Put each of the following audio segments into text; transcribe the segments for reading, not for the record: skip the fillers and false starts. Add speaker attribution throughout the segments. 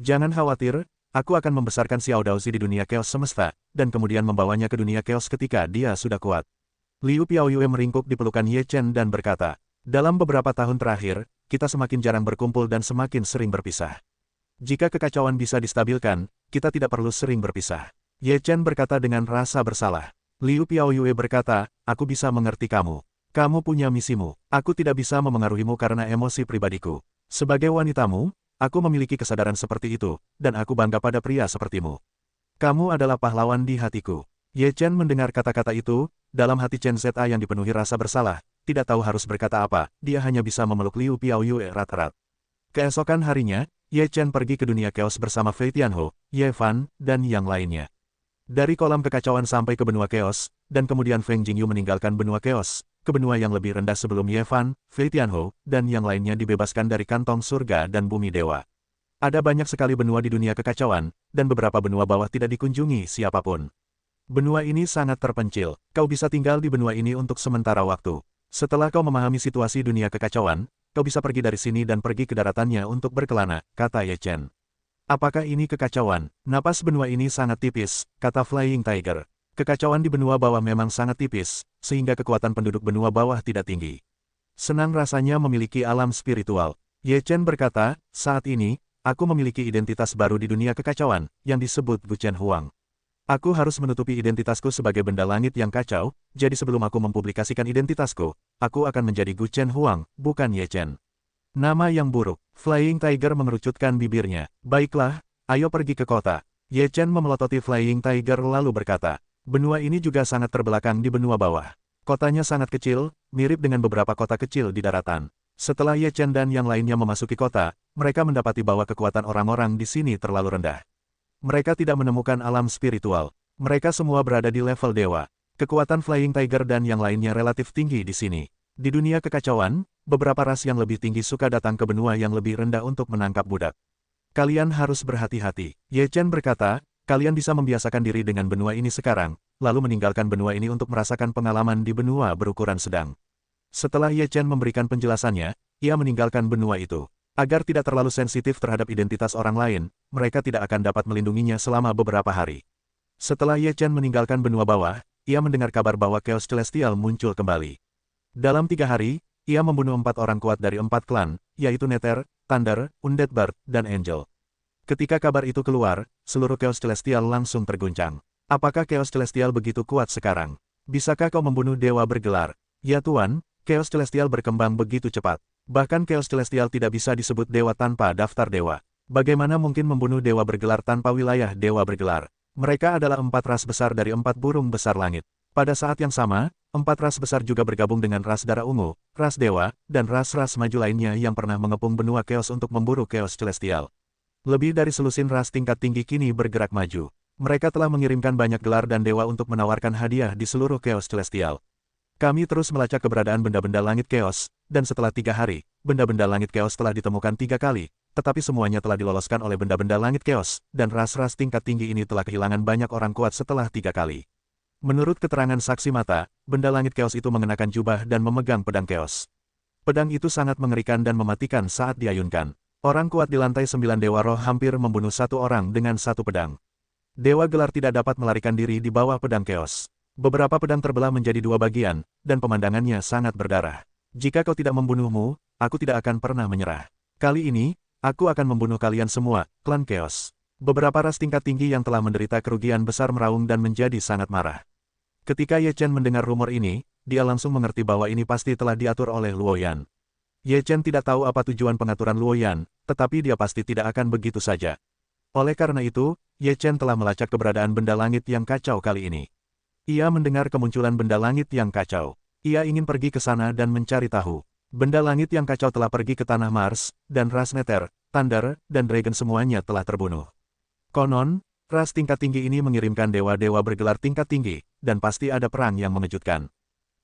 Speaker 1: Jangan khawatir, aku akan membesarkan Xiao Daozi di dunia Chaos Semesta, dan kemudian membawanya ke dunia Chaos ketika dia sudah kuat. Liu Piaoyue meringkuk di pelukan Ye Chen dan berkata, dalam beberapa tahun terakhir, kita semakin jarang berkumpul dan semakin sering berpisah. Jika kekacauan bisa distabilkan, kita tidak perlu sering berpisah. Ye Chen berkata dengan rasa bersalah. Liu Piaoyue berkata, aku bisa mengerti kamu. Kamu punya misimu. Aku tidak bisa memengaruhimu karena emosi pribadiku. Sebagai wanitamu, aku memiliki kesadaran seperti itu, dan aku bangga pada pria sepertimu. Kamu adalah pahlawan di hatiku. Ye Chen mendengar kata-kata itu, dalam hati Chen Zha yang dipenuhi rasa bersalah, tidak tahu harus berkata apa, dia hanya bisa memeluk Liu Piaoyue erat-erat. Keesokan harinya, Ye Chen pergi ke dunia chaos bersama Fei Tianhou, Ye Fan, dan yang lainnya. Dari kolam kekacauan sampai ke benua chaos, dan kemudian Feng Jingyu meninggalkan benua chaos, ke benua yang lebih rendah sebelum Ye Fan, Fei Tianhou, dan yang lainnya dibebaskan dari kantong surga dan bumi dewa. Ada banyak sekali benua di dunia kekacauan, dan beberapa benua bawah tidak dikunjungi siapapun. Benua ini sangat terpencil, kau bisa tinggal di benua ini untuk sementara waktu. Setelah kau memahami situasi dunia kekacauan, kau bisa pergi dari sini dan pergi ke daratannya untuk berkelana, kata Ye Chen. Apakah ini kekacauan? Napas benua ini sangat tipis, kata Flying Tiger. Kekacauan di benua bawah memang sangat tipis, sehingga kekuatan penduduk benua bawah tidak tinggi. Senang rasanya memiliki alam spiritual. Ye Chen berkata, saat ini, aku memiliki identitas baru di dunia kekacauan, yang disebut Guchen Huang. Aku harus menutupi identitasku sebagai benda langit yang kacau, jadi sebelum aku mempublikasikan identitasku, aku akan menjadi Guchen Huang, bukan Ye Chen. Nama yang buruk. Flying Tiger mengerucutkan bibirnya. Baiklah, ayo pergi ke kota. Ye Chen memelototi Flying Tiger lalu berkata, benua ini juga sangat terbelakang di benua bawah. Kotanya sangat kecil, mirip dengan beberapa kota kecil di daratan. Setelah Ye Chen dan yang lainnya memasuki kota, mereka mendapati bahwa kekuatan orang-orang di sini terlalu rendah. Mereka tidak menemukan alam spiritual. Mereka semua berada di level dewa. Kekuatan Flying Tiger dan yang lainnya relatif tinggi di sini. Di dunia kekacauan, beberapa ras yang lebih tinggi suka datang ke benua yang lebih rendah untuk menangkap budak. Kalian harus berhati-hati. Ye Chen berkata, kalian bisa membiasakan diri dengan benua ini sekarang, lalu meninggalkan benua ini untuk merasakan pengalaman di benua berukuran sedang. Setelah Ye Chen memberikan penjelasannya, ia meninggalkan benua itu. Agar tidak terlalu sensitif terhadap identitas orang lain, mereka tidak akan dapat melindunginya selama beberapa hari. Setelah Ye Chen meninggalkan benua bawah, ia mendengar kabar bahwa Chaos Celestial muncul kembali. Dalam 3 hari, ia membunuh 4 orang kuat dari 4 klan, yaitu Nether, Thunder, Undead Bird, dan Angel. Ketika kabar itu keluar, seluruh Chaos Celestial langsung terguncang. Apakah Chaos Celestial begitu kuat sekarang? Bisakah kau membunuh dewa bergelar? Ya Tuan, Chaos Celestial berkembang begitu cepat. Bahkan Chaos Celestial tidak bisa disebut dewa tanpa daftar dewa. Bagaimana mungkin membunuh dewa bergelar tanpa wilayah dewa bergelar? Mereka adalah 4 ras besar dari 4 burung besar langit. Pada saat yang sama, 4 ras besar juga bergabung dengan ras darah ungu, ras dewa, dan ras-ras maju lainnya yang pernah mengepung benua Chaos untuk memburu Chaos Celestial. Lebih dari selusin ras tingkat tinggi kini bergerak maju. Mereka telah mengirimkan banyak gelar dan dewa untuk menawarkan hadiah di seluruh Chaos Celestial. Kami terus melacak keberadaan benda-benda langit Chaos, dan setelah 3 hari, benda-benda langit Chaos telah ditemukan 3 kali, tetapi semuanya telah diloloskan oleh benda-benda langit Chaos, dan ras-ras tingkat tinggi ini telah kehilangan banyak orang kuat setelah 3 kali. Menurut keterangan saksi mata, benda langit Chaos itu mengenakan jubah dan memegang pedang Chaos. Pedang itu sangat mengerikan dan mematikan saat diayunkan. Orang kuat di lantai 9 Dewa Roh hampir membunuh 1 orang dengan 1 pedang. Dewa Gelar tidak dapat melarikan diri di bawah pedang Chaos. Beberapa pedang terbelah menjadi 2 bagian, dan pemandangannya sangat berdarah. Jika kau tidak membunuhmu, aku tidak akan pernah menyerah. Kali ini, aku akan membunuh kalian semua, klan Chaos. Beberapa ras tingkat tinggi yang telah menderita kerugian besar meraung dan menjadi sangat marah. Ketika Ye Chen mendengar rumor ini, dia langsung mengerti bahwa ini pasti telah diatur oleh Luoyan. Ye Chen tidak tahu apa tujuan pengaturan Luoyan, tetapi dia pasti tidak akan begitu saja. Oleh karena itu, Ye Chen telah melacak keberadaan benda langit yang kacau kali ini. Ia mendengar kemunculan benda langit yang kacau. Ia ingin pergi ke sana dan mencari tahu. Benda langit yang kacau telah pergi ke tanah Mars, dan ras Nether, Thunder, dan Dragon semuanya telah terbunuh. Konon, ras tingkat tinggi ini mengirimkan dewa-dewa bergelar tingkat tinggi, dan pasti ada perang yang mengejutkan.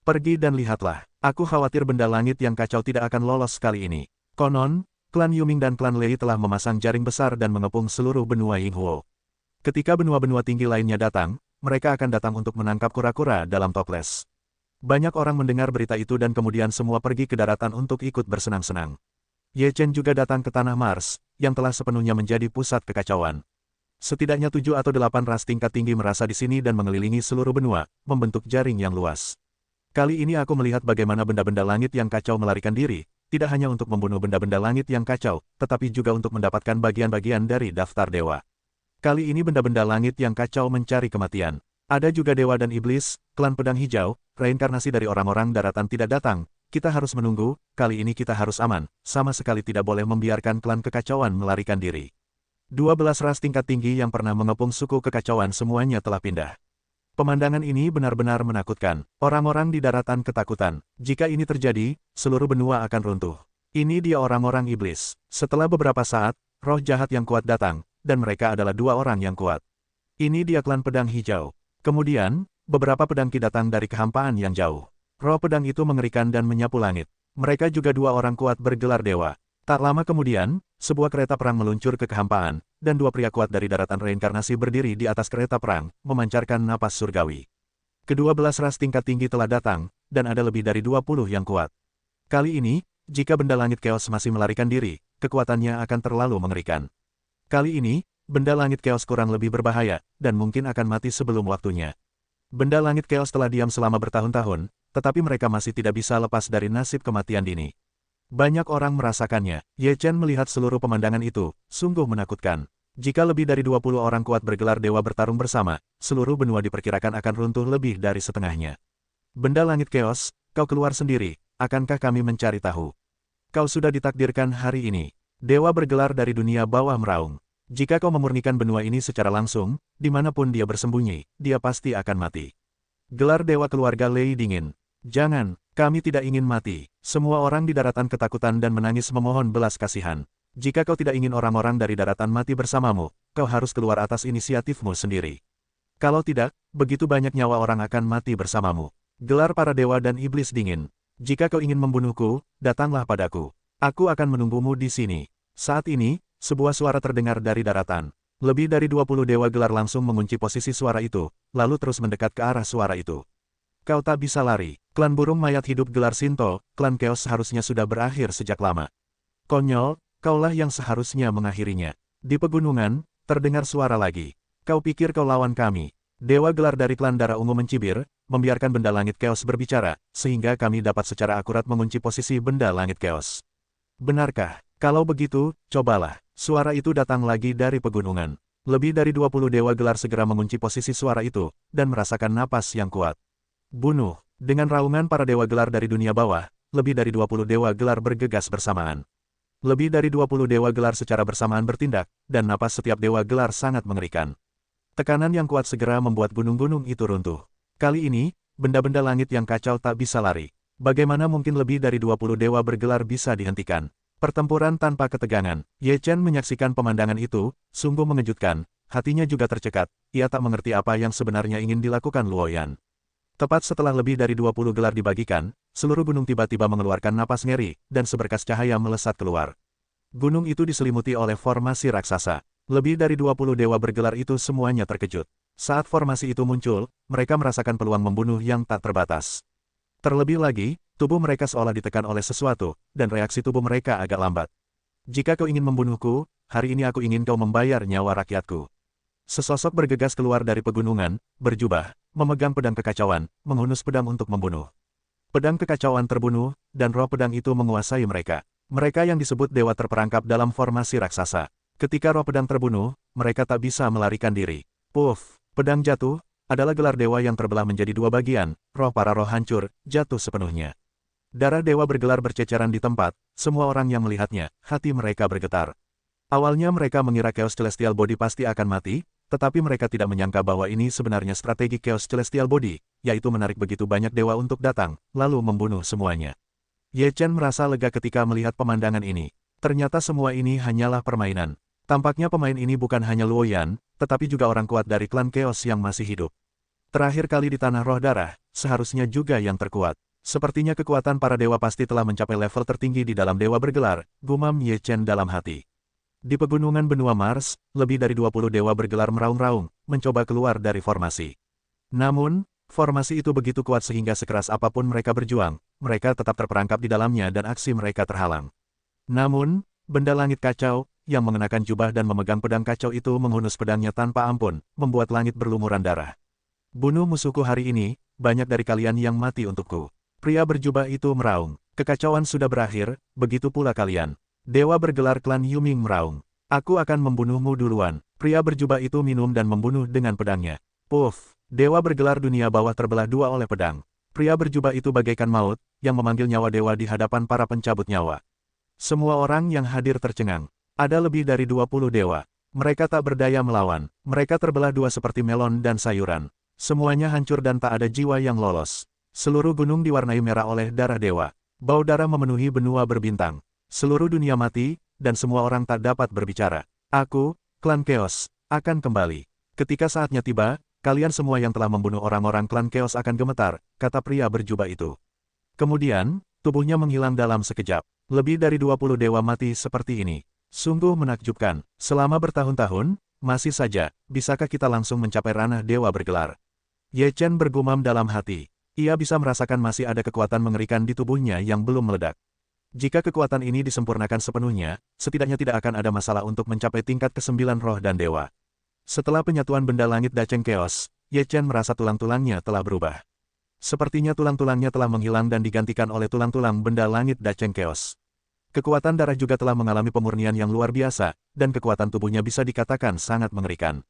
Speaker 1: Pergi dan lihatlah, aku khawatir benda langit yang kacau tidak akan lolos kali ini. Konon, klan Yuming dan klan Lei telah memasang jaring besar dan mengepung seluruh benua Yinghuo. Ketika benua-benua tinggi lainnya datang, mereka akan datang untuk menangkap kura-kura dalam toples. Banyak orang mendengar berita itu dan kemudian semua pergi ke daratan untuk ikut bersenang-senang. Ye Chen juga datang ke tanah Mars, yang telah sepenuhnya menjadi pusat kekacauan. Setidaknya 7 atau 8 ras tingkat tinggi merasa di sini dan mengelilingi seluruh benua, membentuk jaring yang luas. Kali ini aku melihat bagaimana benda-benda langit yang kacau melarikan diri, tidak hanya untuk membunuh benda-benda langit yang kacau, tetapi juga untuk mendapatkan bagian-bagian dari daftar dewa. Kali ini benda-benda langit yang kacau mencari kematian. Ada juga dewa dan iblis, klan pedang hijau, reinkarnasi dari orang-orang daratan tidak datang. Kita harus menunggu, kali ini kita harus aman, sama sekali tidak boleh membiarkan klan kekacauan melarikan diri. 12 ras tingkat tinggi yang pernah mengepung suku kekacauan semuanya telah pindah. Pemandangan ini benar-benar menakutkan. Orang-orang di daratan ketakutan. Jika ini terjadi, seluruh benua akan runtuh. Ini dia orang-orang iblis. Setelah beberapa saat, roh jahat yang kuat datang, dan mereka adalah 2 orang yang kuat. Ini dia klan pedang hijau. Kemudian, beberapa pedangki datang dari kehampaan yang jauh. Roh pedang itu mengerikan dan menyapu langit. Mereka juga 2 orang kuat bergelar dewa. Tak lama kemudian, sebuah kereta perang meluncur ke kehampaan, dan 2 pria kuat dari daratan reinkarnasi berdiri di atas kereta perang, memancarkan napas surgawi. Ke-12 ras tingkat tinggi telah datang, dan ada lebih dari 20 yang kuat. Kali ini, jika benda langit Chaos masih melarikan diri, kekuatannya akan terlalu mengerikan. Kali ini, benda langit Chaos kurang lebih berbahaya, dan mungkin akan mati sebelum waktunya. Benda langit Chaos telah diam selama bertahun-tahun, tetapi mereka masih tidak bisa lepas dari nasib kematian dini. Banyak orang merasakannya. Ye Chen melihat seluruh pemandangan itu, sungguh menakutkan. Jika lebih dari 20 orang kuat bergelar dewa bertarung bersama, seluruh benua diperkirakan akan runtuh lebih dari setengahnya. Benda langit Chaos, kau keluar sendiri, akankah kami mencari tahu? Kau sudah ditakdirkan hari ini. Dewa bergelar dari dunia bawah meraung. Jika kau memurnikan benua ini secara langsung, dimanapun dia bersembunyi, dia pasti akan mati. Gelar dewa keluarga Lei dingin. Jangan, kami tidak ingin mati. Semua orang di daratan ketakutan dan menangis memohon belas kasihan. Jika kau tidak ingin orang-orang dari daratan mati bersamamu, kau harus keluar atas inisiatifmu sendiri. Kalau tidak, begitu banyak nyawa orang akan mati bersamamu. Gelar para dewa dan iblis dingin. Jika kau ingin membunuhku, datanglah padaku. Aku akan menunggumu di sini. Saat ini, sebuah suara terdengar dari daratan. Lebih dari 20 dewa gelar langsung mengunci posisi suara itu, lalu terus mendekat ke arah suara itu. Kau tak bisa lari. Klan burung mayat hidup gelar Shinto, klan Chaos seharusnya sudah berakhir sejak lama. Konyol, kaulah yang seharusnya mengakhirinya. Di pegunungan, terdengar suara lagi. Kau pikir kau lawan kami? Dewa gelar dari klan darah ungu mencibir, membiarkan benda langit Chaos berbicara, sehingga kami dapat secara akurat mengunci posisi benda langit Chaos. Benarkah? Kalau begitu, cobalah. Suara itu datang lagi dari pegunungan. Lebih dari 20 dewa gelar segera mengunci posisi suara itu, dan merasakan napas yang kuat. Bunuh. Dengan raungan para dewa gelar dari dunia bawah, lebih dari 20 dewa gelar bergegas bersamaan. Lebih dari 20 dewa gelar secara bersamaan bertindak, dan napas setiap dewa gelar sangat mengerikan. Tekanan yang kuat segera membuat gunung-gunung itu runtuh. Kali ini, benda-benda langit yang kacau tak bisa lari. Bagaimana mungkin lebih dari 20 dewa bergelar bisa dihentikan? Pertempuran tanpa ketegangan. Ye Chen menyaksikan pemandangan itu, sungguh mengejutkan, hatinya juga tercekat, ia tak mengerti apa yang sebenarnya ingin dilakukan Luoyan. Tepat setelah lebih dari 20 gelar dibagikan, seluruh gunung tiba-tiba mengeluarkan napas ngeri, dan seberkas cahaya melesat keluar. Gunung itu diselimuti oleh formasi raksasa. Lebih dari 20 dewa bergelar itu semuanya terkejut. Saat formasi itu muncul, mereka merasakan peluang membunuh yang tak terbatas. Terlebih lagi, tubuh mereka seolah ditekan oleh sesuatu, dan reaksi tubuh mereka agak lambat. Jika kau ingin membunuhku, hari ini aku ingin kau membayar nyawa rakyatku. Sesosok bergegas keluar dari pegunungan, berjubah, memegang pedang kekacauan, menghunus pedang untuk membunuh. Pedang kekacauan terbunuh, dan roh pedang itu menguasai mereka. Mereka yang disebut dewa terperangkap dalam formasi raksasa. Ketika roh pedang terbunuh, mereka tak bisa melarikan diri. Puff, pedang jatuh, adalah gelar dewa yang terbelah menjadi 2 bagian, roh para roh hancur, jatuh sepenuhnya. Darah dewa bergelar berceceran di tempat, semua orang yang melihatnya, hati mereka bergetar. Awalnya mereka mengira Chaos Celestial Body pasti akan mati, tetapi mereka tidak menyangka bahwa ini sebenarnya strategi Chaos Celestial Body, yaitu menarik begitu banyak dewa untuk datang, lalu membunuh semuanya. Ye Chen merasa lega ketika melihat pemandangan ini. Ternyata semua ini hanyalah permainan. Tampaknya pemain ini bukan hanya Luoyan, tetapi juga orang kuat dari klan Chaos yang masih hidup. Terakhir kali di Tanah Roh Darah, seharusnya juga yang terkuat. Sepertinya kekuatan para dewa pasti telah mencapai level tertinggi di dalam dewa bergelar, gumam Ye Chen dalam hati. Di pegunungan benua Mars, lebih dari 20 dewa bergelar meraung-raung, mencoba keluar dari formasi. Namun, formasi itu begitu kuat sehingga sekeras apapun mereka berjuang, mereka tetap terperangkap di dalamnya dan aksi mereka terhalang. Namun, benda langit kacau, yang mengenakan jubah dan memegang pedang kacau itu menghunus pedangnya tanpa ampun, membuat langit berlumuran darah. Bunuh musuhku hari ini, banyak dari kalian yang mati untukku. Pria berjubah itu meraung. Kekacauan sudah berakhir, begitu pula kalian. Dewa bergelar klan Yuming meraung. Aku akan membunuhmu duluan. Pria berjubah itu minum dan membunuh dengan pedangnya. Puff! Dewa bergelar dunia bawah terbelah dua oleh pedang. Pria berjubah itu bagaikan maut, yang memanggil nyawa dewa di hadapan para pencabut nyawa. Semua orang yang hadir tercengang. Ada lebih dari 20 dewa. Mereka tak berdaya melawan. Mereka terbelah dua seperti melon dan sayuran. Semuanya hancur dan tak ada jiwa yang lolos. Seluruh gunung diwarnai merah oleh darah dewa. Bau darah memenuhi benua berbintang. Seluruh dunia mati, dan semua orang tak dapat berbicara. Aku, klan Chaos, akan kembali. Ketika saatnya tiba, kalian semua yang telah membunuh orang-orang klan Chaos akan gemetar, kata pria berjubah itu. Kemudian, tubuhnya menghilang dalam sekejap. Lebih dari 20 dewa mati seperti ini. Sungguh menakjubkan. Selama bertahun-tahun, masih saja, bisakah kita langsung mencapai ranah dewa bergelar? Ye Chen bergumam dalam hati. Ia bisa merasakan masih ada kekuatan mengerikan di tubuhnya yang belum meledak. Jika kekuatan ini disempurnakan sepenuhnya, setidaknya tidak akan ada masalah untuk mencapai tingkat ke-9 roh dan dewa. Setelah penyatuan benda langit Dacheng Chaos, Ye Chen merasa tulang-tulangnya telah berubah. Sepertinya tulang-tulangnya telah menghilang dan digantikan oleh tulang-tulang benda langit Dacheng Chaos. Kekuatan darah juga telah mengalami pemurnian yang luar biasa, dan kekuatan tubuhnya bisa dikatakan sangat mengerikan.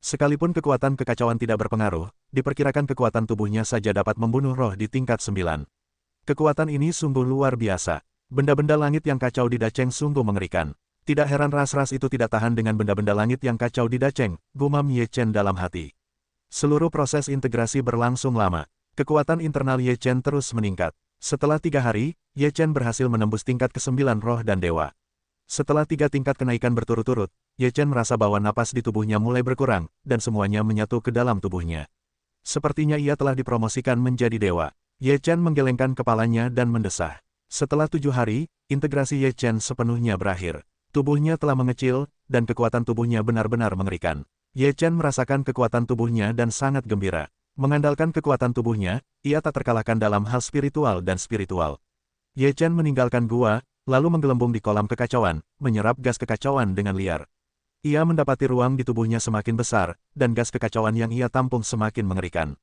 Speaker 1: Sekalipun kekuatan kekacauan tidak berpengaruh, diperkirakan kekuatan tubuhnya saja dapat membunuh roh di tingkat 9. Kekuatan ini sungguh luar biasa. Benda-benda langit yang kacau di Dacheng sungguh mengerikan. Tidak heran ras-ras itu tidak tahan dengan benda-benda langit yang kacau di Dacheng, gumam Ye Chen dalam hati. Seluruh proses integrasi berlangsung lama. Kekuatan internal Ye Chen terus meningkat. Setelah 3 hari, Ye Chen berhasil menembus tingkat ke-9 roh dan dewa. Setelah 3 tingkat kenaikan berturut-turut, Ye Chen merasa bahwa napas di tubuhnya mulai berkurang, dan semuanya menyatu ke dalam tubuhnya. Sepertinya ia telah dipromosikan menjadi dewa. Ye Chen menggelengkan kepalanya dan mendesah. Setelah 7 hari, integrasi Ye Chen sepenuhnya berakhir. Tubuhnya telah mengecil, dan kekuatan tubuhnya benar-benar mengerikan. Ye Chen merasakan kekuatan tubuhnya dan sangat gembira. Mengandalkan kekuatan tubuhnya, ia tak terkalahkan dalam hal spiritual dan spiritual. Ye Chen meninggalkan gua, lalu menggelembung di kolam kekacauan, menyerap gas kekacauan dengan liar. Ia mendapati ruang di tubuhnya semakin besar, dan gas kekacauan yang ia tampung semakin mengerikan.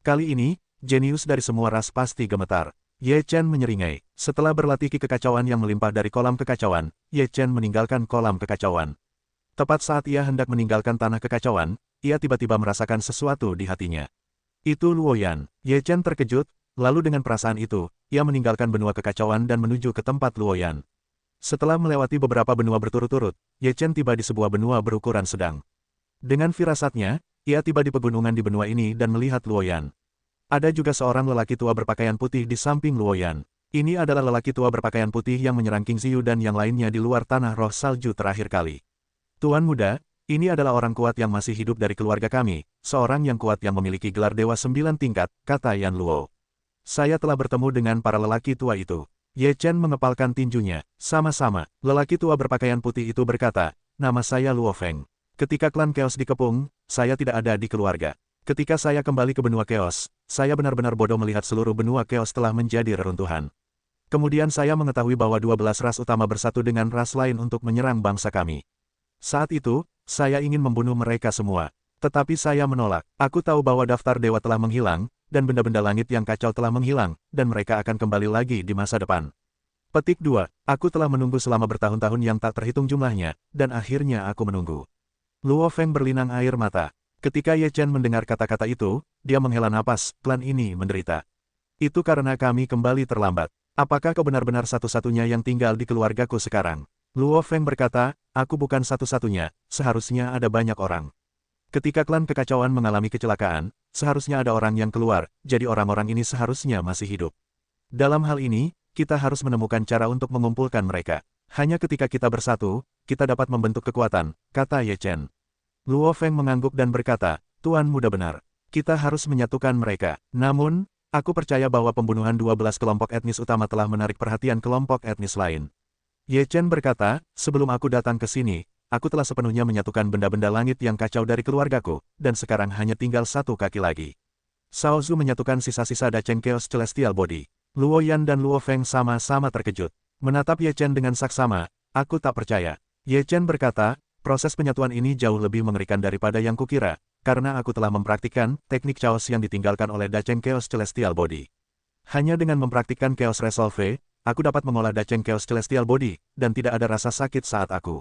Speaker 1: Kali ini, jenius dari semua ras pasti gemetar. Ye Chen menyeringai. Setelah berlatih ki kekacauan yang melimpah dari kolam kekacauan, Ye Chen meninggalkan kolam kekacauan. Tepat saat ia hendak meninggalkan tanah kekacauan, ia tiba-tiba merasakan sesuatu di hatinya. Itu Luoyan. Ye Chen terkejut, lalu dengan perasaan itu, ia meninggalkan benua kekacauan dan menuju ke tempat Luoyan. Setelah melewati beberapa benua berturut-turut, Ye Chen tiba di sebuah benua berukuran sedang. Dengan firasatnya, ia tiba di pegunungan di benua ini dan melihat Luoyan. Ada juga seorang lelaki tua berpakaian putih di samping Luoyan. Ini adalah lelaki tua berpakaian putih yang menyerang King Ziyu dan yang lainnya di luar tanah roh salju terakhir kali. Tuan muda, ini adalah orang kuat yang masih hidup dari keluarga kami, seorang yang kuat yang memiliki gelar dewa 9 tingkat, kata Yan Luo. Saya telah bertemu dengan para lelaki tua itu. Ye Chen mengepalkan tinjunya. Sama-sama, lelaki tua berpakaian putih itu berkata, nama saya Luo Feng. Ketika klan Chaos dikepung, saya tidak ada di keluarga. Ketika saya kembali ke benua Chaos, saya benar-benar bodoh melihat seluruh benua Chaos telah menjadi reruntuhan. Kemudian saya mengetahui bahwa 12 ras utama bersatu dengan ras lain untuk menyerang bangsa kami. Saat itu, saya ingin membunuh mereka semua. Tetapi saya menolak. Aku tahu bahwa daftar dewa telah menghilang, dan benda-benda langit yang kacau telah menghilang, dan mereka akan kembali lagi di masa depan. Petik 2. Aku telah menunggu selama bertahun-tahun yang tak terhitung jumlahnya, dan akhirnya aku menunggu. Luo Feng berlinang air mata. Ketika Ye Chen mendengar kata-kata itu, dia menghela napas, klan ini menderita. Itu karena kami kembali terlambat. Apakah kau benar-benar satu-satunya yang tinggal di keluargaku sekarang? Luo Feng berkata, aku bukan satu-satunya, seharusnya ada banyak orang. Ketika klan kekacauan mengalami kecelakaan, seharusnya ada orang yang keluar, jadi orang-orang ini seharusnya masih hidup. Dalam hal ini, kita harus menemukan cara untuk mengumpulkan mereka. Hanya ketika kita bersatu, kita dapat membentuk kekuatan, kata Ye Chen. Luo Feng mengangguk dan berkata, Tuan muda benar. Kita harus menyatukan mereka. Namun, aku percaya bahwa pembunuhan 12 kelompok etnis utama telah menarik perhatian kelompok etnis lain. Ye Chen berkata, sebelum aku datang ke sini, aku telah sepenuhnya menyatukan benda-benda langit yang kacau dari keluargaku, dan sekarang hanya tinggal satu kaki lagi. Shao Zhu menyatukan sisa-sisa Dacheng Chaos Celestial Body. Luo Yan dan Luo Feng sama-sama terkejut. Menatap Ye Chen dengan saksama, aku tak percaya. Ye Chen berkata, proses penyatuan ini jauh lebih mengerikan daripada yang kukira, karena aku telah mempraktikkan teknik chaos yang ditinggalkan oleh Dacheng Chaos Celestial Body. Hanya dengan mempraktikkan Chaos Resolve, aku dapat mengolah Dacheng Chaos Celestial Body, dan tidak ada rasa sakit saat aku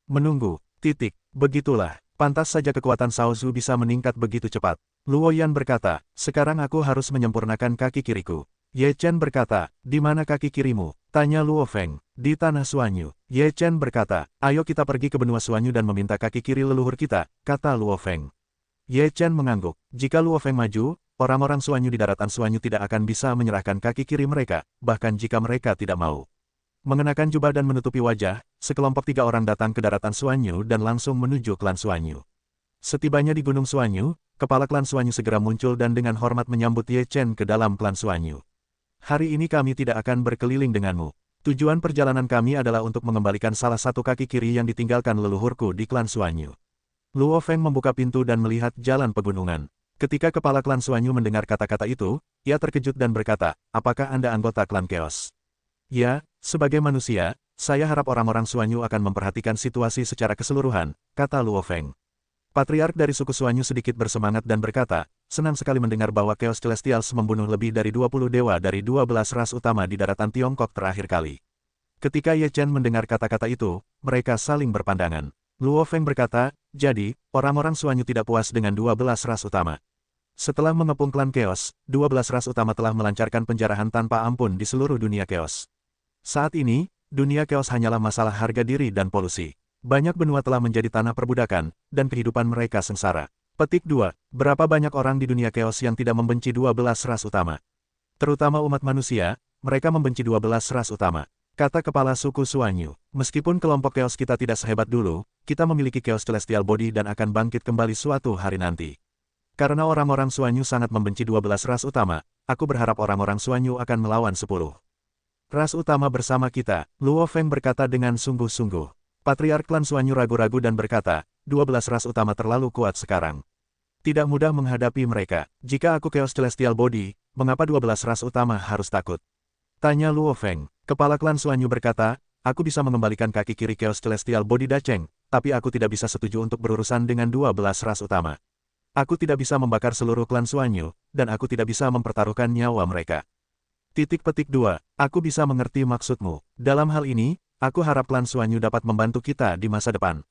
Speaker 1: menunggu. Begitulah, pantas saja kekuatan Shao Zhu bisa meningkat begitu cepat. Luo Yan berkata, sekarang aku harus menyempurnakan kaki kiriku. Ye Chen berkata, di mana kaki kirimu? Tanya Luo Feng. Di tanah Suanyu. Ye Chen berkata, ayo kita pergi ke benua Suanyu dan meminta kaki kiri leluhur kita, kata Luo Feng. Ye Chen mengangguk. Jika Luo Feng maju, orang-orang Suanyu di daratan Suanyu tidak akan bisa menyerahkan kaki kiri mereka, bahkan jika mereka tidak mau. Mengenakan jubah dan menutupi wajah, sekelompok 3 orang datang ke daratan Suanyu dan langsung menuju klan Suanyu. Setibanya di Gunung Suanyu, kepala klan Suanyu segera muncul dan dengan hormat menyambut Ye Chen ke dalam klan Suanyu. Hari ini kami tidak akan berkeliling denganmu. Tujuan perjalanan kami adalah untuk mengembalikan salah satu kaki kiri yang ditinggalkan leluhurku di klan Suanyu. Luo Feng membuka pintu dan melihat jalan pegunungan. Ketika kepala klan Suanyu mendengar kata-kata itu, ia terkejut dan berkata, apakah Anda anggota klan Chaos? Ya, sebagai manusia, saya harap orang-orang Suanyu akan memperhatikan situasi secara keseluruhan, kata Luo Feng. Patriark dari suku Suanyu sedikit bersemangat dan berkata, senang sekali mendengar bahwa Chaos Celestials membunuh lebih dari 20 dewa dari 12 ras utama di daratan Tiongkok terakhir kali. Ketika Ye Chen mendengar kata-kata itu, mereka saling berpandangan. Luo Feng berkata, jadi, orang-orang Suanyu tidak puas dengan 12 ras utama. Setelah mengepung klan Chaos, 12 ras utama telah melancarkan penjarahan tanpa ampun di seluruh dunia Chaos. Saat ini, dunia Chaos hanyalah masalah harga diri dan polusi. Banyak benua telah menjadi tanah perbudakan, dan kehidupan mereka sengsara. Petik 2. Berapa banyak orang di dunia Chaos yang tidak membenci 12 ras utama? Terutama umat manusia, mereka membenci 12 ras utama. Kata kepala suku Suanyu, meskipun kelompok Chaos kita tidak sehebat dulu, kita memiliki Chaos Celestial Body dan akan bangkit kembali suatu hari nanti. Karena orang-orang Suanyu sangat membenci 12 ras utama, aku berharap orang-orang Suanyu akan melawan 10 ras utama bersama kita, Luo Feng berkata dengan sungguh-sungguh. Patriark klan Suanyu ragu-ragu dan berkata, 12 ras utama terlalu kuat sekarang. Tidak mudah menghadapi mereka. Jika aku Chaos Celestial Body, mengapa 12 ras utama harus takut? Tanya Luo Feng. Kepala klan Suanyu berkata, aku bisa mengembalikan kaki kiri Chaos Celestial Body Dacheng, tapi aku tidak bisa setuju untuk berurusan dengan 12 ras utama. Aku tidak bisa membakar seluruh klan Suanyu, dan aku tidak bisa mempertaruhkan nyawa mereka. Petik 2. Aku bisa mengerti maksudmu. Dalam hal ini, aku harap klan Suanyu dapat membantu kita di masa depan.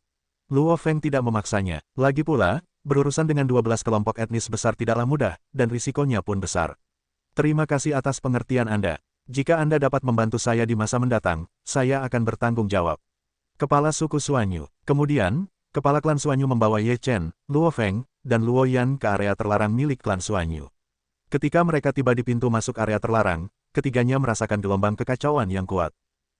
Speaker 1: Luo Feng tidak memaksanya. Lagi pula, berurusan dengan 12 kelompok etnis besar tidaklah mudah, dan risikonya pun besar. Terima kasih atas pengertian Anda. Jika Anda dapat membantu saya di masa mendatang, saya akan bertanggung jawab. Kepala suku Suanyu. Kemudian, kepala klan Suanyu membawa Ye Chen, Luo Feng, dan Luo Yan ke area terlarang milik klan Suanyu. Ketika mereka tiba di pintu masuk area terlarang, ketiganya merasakan gelombang kekacauan yang kuat.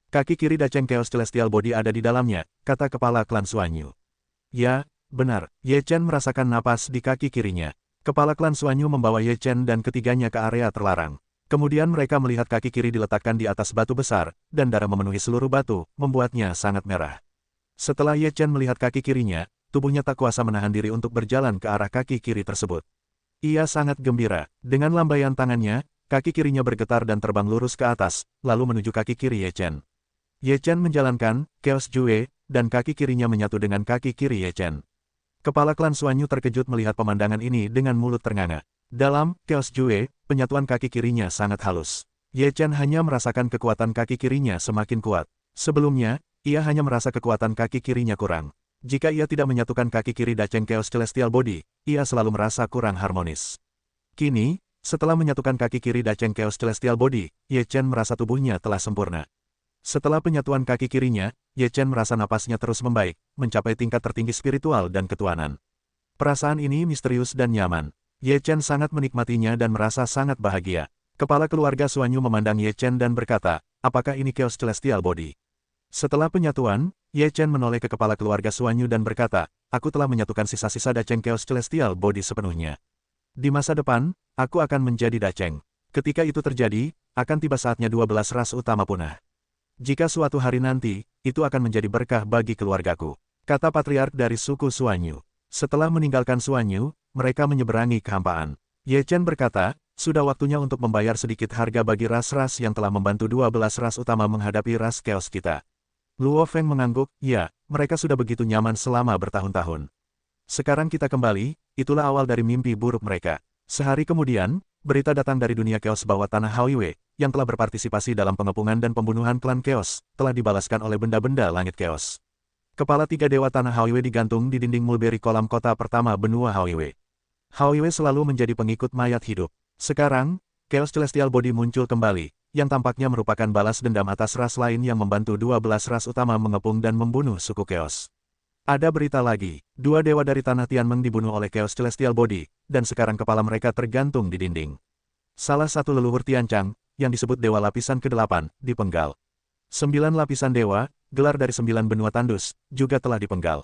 Speaker 1: Kaki kiri Dacheng Chaos Celestial Body ada di dalamnya, kata kepala klan Suanyu. Ya, benar. Ye Chen merasakan napas di kaki kirinya. Kepala klan Suanyu membawa Ye Chen dan ketiganya ke area terlarang. Kemudian mereka melihat kaki kiri diletakkan di atas batu besar, dan darah memenuhi seluruh batu, membuatnya sangat merah. Setelah Ye Chen melihat kaki kirinya, tubuhnya tak kuasa menahan diri untuk berjalan ke arah kaki kiri tersebut. Ia sangat gembira. Dengan lambaian tangannya, kaki kirinya bergetar dan terbang lurus ke atas, lalu menuju kaki kiri Ye Chen. Ye Chen menjalankan Chaos Jue, dan kaki kirinya menyatu dengan kaki kiri Ye Chen. Kepala klan Suanyu terkejut melihat pemandangan ini dengan mulut ternganga. Dalam Chaos Jue, penyatuan kaki kirinya sangat halus. Ye Chen hanya merasakan kekuatan kaki kirinya semakin kuat. Sebelumnya, ia hanya merasa kekuatan kaki kirinya kurang. Jika ia tidak menyatukan kaki kiri Dacheng Chaos Celestial Body, ia selalu merasa kurang harmonis. Kini, setelah menyatukan kaki kiri Dacheng Chaos Celestial Body, Ye Chen merasa tubuhnya telah sempurna. Setelah penyatuan kaki kirinya, Ye Chen merasa napasnya terus membaik, mencapai tingkat tertinggi spiritual dan ketuanan. Perasaan ini misterius dan nyaman. Ye Chen sangat menikmatinya dan merasa sangat bahagia. Kepala keluarga Suanyu memandang Ye Chen dan berkata, apakah ini Chaos Celestial Body? Setelah penyatuan, Ye Chen menoleh ke kepala keluarga Suanyu dan berkata, aku telah menyatukan sisa-sisa Dacheng Chaos Celestial Body sepenuhnya. Di masa depan, aku akan menjadi Dacheng. Ketika itu terjadi, akan tiba saatnya 12 ras utama punah. Jika suatu hari nanti, itu akan menjadi berkah bagi keluargaku, kata patriark dari suku Suanyu. Setelah meninggalkan Suanyu, mereka menyeberangi kehampaan. Ye Chen berkata, Sudah waktunya untuk membayar sedikit harga bagi ras-ras yang telah membantu 12 ras utama menghadapi ras chaos kita. Luo Feng mengangguk, ya, mereka sudah begitu nyaman selama bertahun-tahun. Sekarang kita kembali, itulah awal dari mimpi buruk mereka. Sehari kemudian, berita datang dari dunia chaos bahwa tanah Haoiwei, yang telah berpartisipasi dalam pengepungan dan pembunuhan klan chaos, telah dibalaskan oleh benda-benda langit chaos. Kepala 3 dewa tanah Haoiwei digantung di dinding mulberry kolam kota pertama benua Haoiwei. Haoiwei selalu menjadi pengikut mayat hidup. Sekarang, Chaos Celestial Body muncul kembali, yang tampaknya merupakan balas dendam atas ras lain yang membantu 12 ras utama mengepung dan membunuh suku Chaos. Ada berita lagi, 2 dewa dari tanah Tianmeng dibunuh oleh Chaos Celestial Body, dan sekarang kepala mereka tergantung di dinding. Salah satu leluhur Tianchang, yang disebut Dewa Lapisan ke-8, dipenggal. 9 lapisan dewa, gelar dari 9 benua tandus, juga telah dipenggal.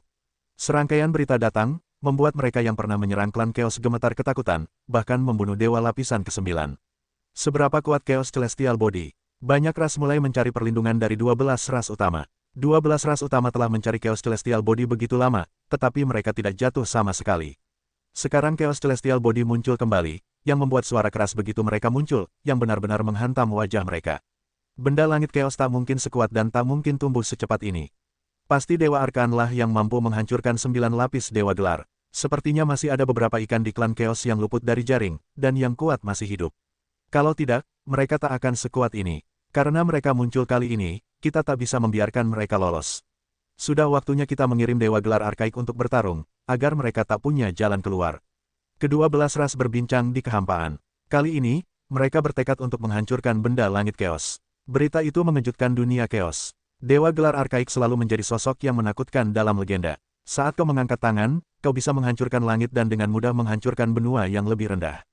Speaker 1: Serangkaian berita datang, membuat mereka yang pernah menyerang klan Chaos gemetar ketakutan, bahkan membunuh dewa lapisan ke-9. Seberapa kuat Chaos Celestial Body? Banyak ras mulai mencari perlindungan dari 12 ras utama. 12 ras utama telah mencari Chaos Celestial Body begitu lama, tetapi mereka tidak jatuh sama sekali. Sekarang Chaos Celestial Body muncul kembali, yang membuat suara keras begitu mereka muncul, yang benar-benar menghantam wajah mereka. Benda langit Chaos tak mungkin sekuat dan tak mungkin tumbuh secepat ini. Pasti Dewa Arkanlah yang mampu menghancurkan 9 lapis Dewa Gelar. Sepertinya masih ada beberapa ikan di klan Chaos yang luput dari jaring, dan yang kuat masih hidup. Kalau tidak, mereka tak akan sekuat ini. Karena mereka muncul kali ini, kita tak bisa membiarkan mereka lolos. Sudah waktunya kita mengirim Dewa Gelar Arkaik untuk bertarung, agar mereka tak punya jalan keluar. Kedua belas ras berbincang di kehampaan. Kali ini, mereka bertekad untuk menghancurkan benda langit Chaos. Berita itu mengejutkan dunia Chaos. Dewa Gelar Arkaik selalu menjadi sosok yang menakutkan dalam legenda. Saat kau mengangkat tangan, kau bisa menghancurkan langit dan dengan mudah menghancurkan benua yang lebih rendah.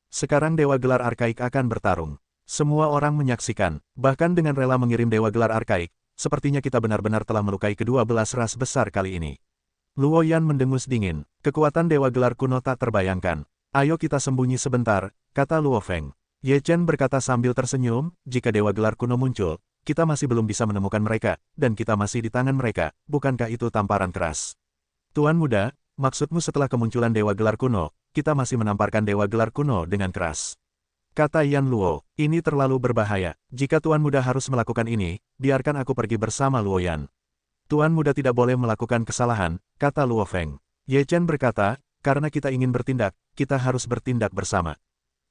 Speaker 1: Sekarang Dewa Gelar Arkaik akan bertarung. Semua orang menyaksikan, bahkan dengan rela mengirim Dewa Gelar Arkaik, sepertinya kita benar-benar telah melukai kedua belas ras besar kali ini. Luo Yan mendengus dingin, kekuatan Dewa Gelar kuno tak terbayangkan. Ayo kita sembunyi sebentar, kata Luo Feng. Ye Chen berkata sambil tersenyum, jika Dewa Gelar kuno muncul, kita masih belum bisa menemukan mereka, dan kita masih di tangan mereka, bukankah itu tamparan keras? Tuan Muda, maksudmu setelah kemunculan Dewa Gelar kuno, kita masih menamparkan Dewa Gelar kuno dengan keras? Kata Yan Luo, ini terlalu berbahaya, jika Tuan Muda harus melakukan ini, biarkan aku pergi bersama Luo Yan. Tuan Muda tidak boleh melakukan kesalahan, kata Luo Feng. Ye Chen berkata, karena kita ingin bertindak, kita harus bertindak bersama.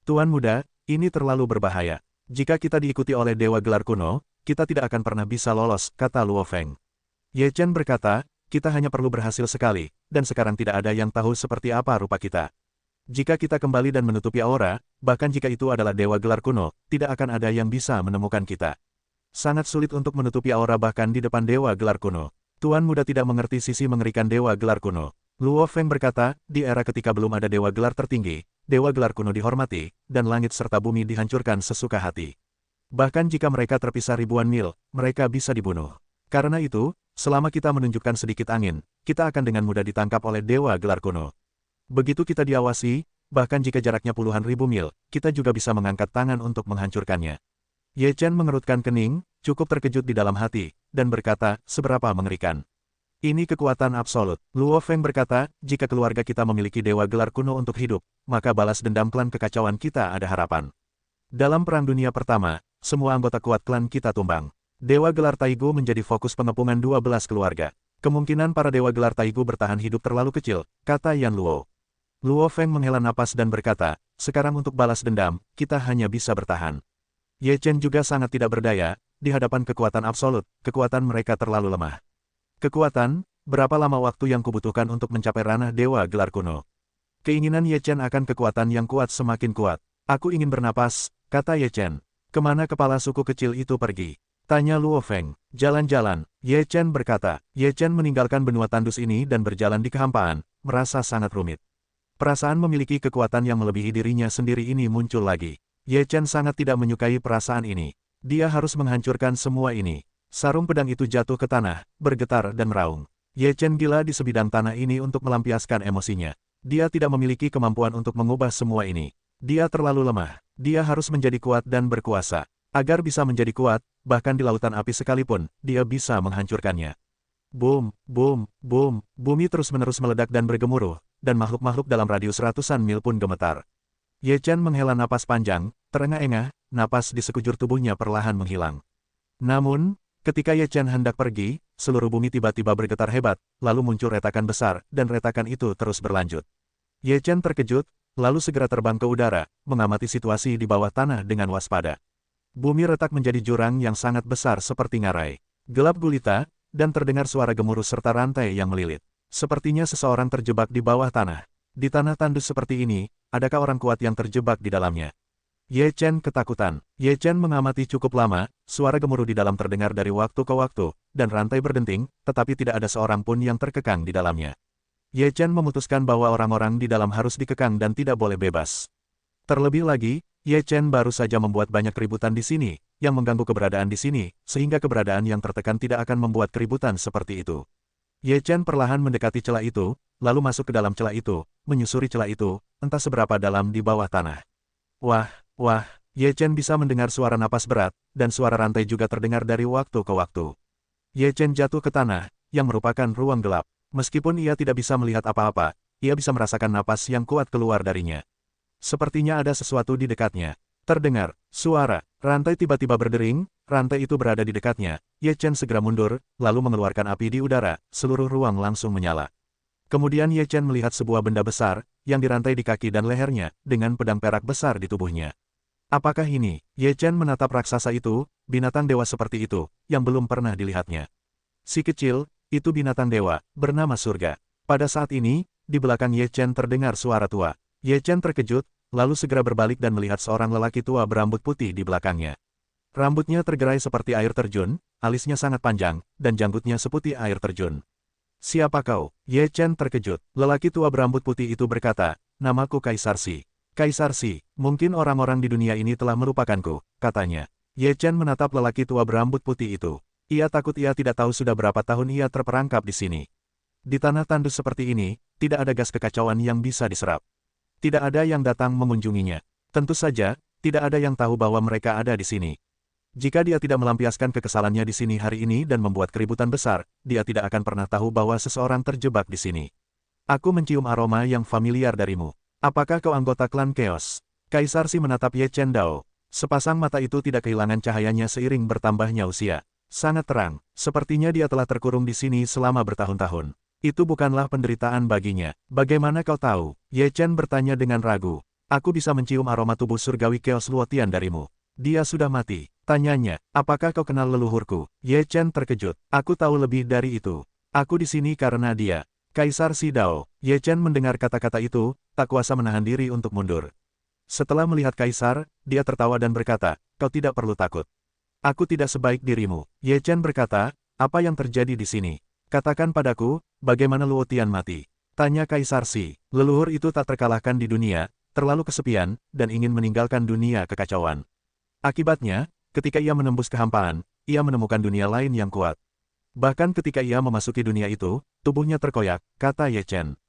Speaker 1: Tuan Muda, ini terlalu berbahaya. Jika kita diikuti oleh Dewa Gelar kuno, kita tidak akan pernah bisa lolos, kata Luo Feng. Ye Chen berkata, kita hanya perlu berhasil sekali, dan sekarang tidak ada yang tahu seperti apa rupa kita. Jika kita kembali dan menutupi aura, bahkan jika itu adalah Dewa Gelar kuno, tidak akan ada yang bisa menemukan kita. Sangat sulit untuk menutupi aura bahkan di depan Dewa Gelar kuno. Tuan Muda tidak mengerti sisi mengerikan Dewa Gelar kuno. Luo Feng berkata, di era ketika belum ada Dewa Gelar tertinggi, Dewa Gelar kuno dihormati, dan langit serta bumi dihancurkan sesuka hati. Bahkan jika mereka terpisah ribuan mil, mereka bisa dibunuh. Karena itu, selama kita menunjukkan sedikit angin, kita akan dengan mudah ditangkap oleh Dewa Gelar kuno. Begitu kita diawasi, bahkan jika jaraknya puluhan ribu mil, kita juga bisa mengangkat tangan untuk menghancurkannya. Ye Chen mengerutkan kening, cukup terkejut di dalam hati, dan berkata, seberapa mengerikan. Ini kekuatan absolut. Luo Feng berkata, jika keluarga kita memiliki Dewa Gelar kuno untuk hidup, maka balas dendam klan kekacauan kita ada harapan. Dalam Perang Dunia Pertama, semua anggota kuat klan kita tumbang. Dewa Gelar Taigu menjadi fokus pengepungan 12 keluarga. Kemungkinan para Dewa Gelar Taigu bertahan hidup terlalu kecil, kata Yan Luo. Luo Feng menghela napas dan berkata, sekarang untuk balas dendam, kita hanya bisa bertahan. Ye Chen juga sangat tidak berdaya, di hadapan kekuatan absolut, kekuatan mereka terlalu lemah. Kekuatan, berapa lama waktu yang kubutuhkan untuk mencapai ranah Dewa Gelar kuno? Keinginan Ye Chen akan kekuatan yang kuat semakin kuat. Aku ingin bernapas, kata Ye Chen. Kemana kepala suku kecil itu pergi? Tanya Luo Feng. Jalan-jalan, Ye Chen berkata. Ye Chen meninggalkan benua tandus ini dan berjalan di kehampaan, merasa sangat rumit. Perasaan memiliki kekuatan yang melebihi dirinya sendiri ini muncul lagi. Ye Chen sangat tidak menyukai perasaan ini. Dia harus menghancurkan semua ini. Sarung pedang itu jatuh ke tanah, bergetar dan meraung. Ye Chen gila di sebidang tanah ini untuk melampiaskan emosinya. Dia tidak memiliki kemampuan untuk mengubah semua ini. Dia terlalu lemah. Dia harus menjadi kuat dan berkuasa. Agar bisa menjadi kuat, bahkan di lautan api sekalipun, dia bisa menghancurkannya. Boom, boom, boom, bumi terus-menerus meledak dan bergemuruh, dan makhluk-makhluk dalam radius ratusan mil pun gemetar. Ye Chen menghela napas panjang, terengah-engah, napas di sekujur tubuhnya perlahan menghilang. Namun, ketika Ye Chen hendak pergi, seluruh bumi tiba-tiba bergetar hebat, lalu muncul retakan besar, dan retakan itu terus berlanjut. Ye Chen terkejut, lalu segera terbang ke udara, mengamati situasi di bawah tanah dengan waspada. Bumi retak menjadi jurang yang sangat besar seperti ngarai. Gelap gulita, dan terdengar suara gemuruh serta rantai yang melilit. Sepertinya seseorang terjebak di bawah tanah. Di tanah tandus seperti ini, adakah orang kuat yang terjebak di dalamnya? Ye Chen ketakutan. Ye Chen mengamati cukup lama, suara gemuruh di dalam terdengar dari waktu ke waktu, dan rantai berdenting, tetapi tidak ada seorang pun yang terkekang di dalamnya. Ye Chen memutuskan bahwa orang-orang di dalam harus dikekang dan tidak boleh bebas. Terlebih lagi, Ye Chen baru saja membuat banyak keributan di sini, yang mengganggu keberadaan di sini, sehingga keberadaan yang tertekan tidak akan membuat keributan seperti itu. Ye Chen perlahan mendekati celah itu, lalu masuk ke dalam celah itu, menyusuri celah itu, entah seberapa dalam di bawah tanah. Wah, Ye Chen bisa mendengar suara napas berat, dan suara rantai juga terdengar dari waktu ke waktu. Ye Chen jatuh ke tanah, yang merupakan ruang gelap. Meskipun ia tidak bisa melihat apa-apa, ia bisa merasakan napas yang kuat keluar darinya. Sepertinya ada sesuatu di dekatnya. Terdengar suara, rantai tiba-tiba berdering, rantai itu berada di dekatnya. Ye Chen segera mundur, lalu mengeluarkan api di udara, seluruh ruang langsung menyala. Kemudian Ye Chen melihat sebuah benda besar, yang dirantai di kaki dan lehernya, dengan pedang perak besar di tubuhnya. Apakah ini? Ye Chen menatap raksasa itu, binatang dewa seperti itu, yang belum pernah dilihatnya. Si kecil, itu binatang dewa, bernama Surga. Pada saat ini, di belakang Ye Chen terdengar suara tua. Ye Chen terkejut, lalu segera berbalik dan melihat seorang lelaki tua berambut putih di belakangnya. Rambutnya tergerai seperti air terjun, alisnya sangat panjang, dan janggutnya seputih air terjun. Siapa kau? Ye Chen terkejut. Lelaki tua berambut putih itu berkata, namaku Kaisar Si. Kaisar Si, mungkin orang-orang di dunia ini telah melupakanku, katanya. Ye Chen menatap lelaki tua berambut putih itu. Ia takut ia tidak tahu sudah berapa tahun ia terperangkap di sini. Di tanah tandus seperti ini, tidak ada gas kekacauan yang bisa diserap. Tidak ada yang datang mengunjunginya. Tentu saja, tidak ada yang tahu bahwa mereka ada di sini. Jika dia tidak melampiaskan kekesalannya di sini hari ini dan membuat keributan besar, dia tidak akan pernah tahu bahwa seseorang terjebak di sini. Aku mencium aroma yang familiar darimu. Apakah kau anggota klan Chaos? Kaisar Si menatap Ye Chen Dao. Sepasang mata itu tidak kehilangan cahayanya seiring bertambahnya usia. Sangat terang, sepertinya dia telah terkurung di sini selama bertahun-tahun. Itu bukanlah penderitaan baginya. Bagaimana kau tahu? Ye Chen bertanya dengan ragu. Aku bisa mencium aroma tubuh surgawi Chaos Luotian darimu. Dia sudah mati. Tanyanya, apakah kau kenal leluhurku? Ye Chen terkejut. Aku tahu lebih dari itu. Aku di sini karena dia. Kaisar Si Dao. Ye Chen mendengar kata-kata itu, tak kuasa menahan diri untuk mundur. Setelah melihat Kaisar, dia tertawa dan berkata, kau tidak perlu takut. Aku tidak sebaik dirimu. Ye Chen berkata, apa yang terjadi di sini? Katakan padaku, bagaimana Luotian mati? Tanya Kaisar Si. Leluhur itu tak terkalahkan di dunia, terlalu kesepian, dan ingin meninggalkan dunia kekacauan. Akibatnya, ketika ia menembus kehampaan, ia menemukan dunia lain yang kuat. Bahkan ketika ia memasuki dunia itu, tubuhnya terkoyak, kata Ye Chen.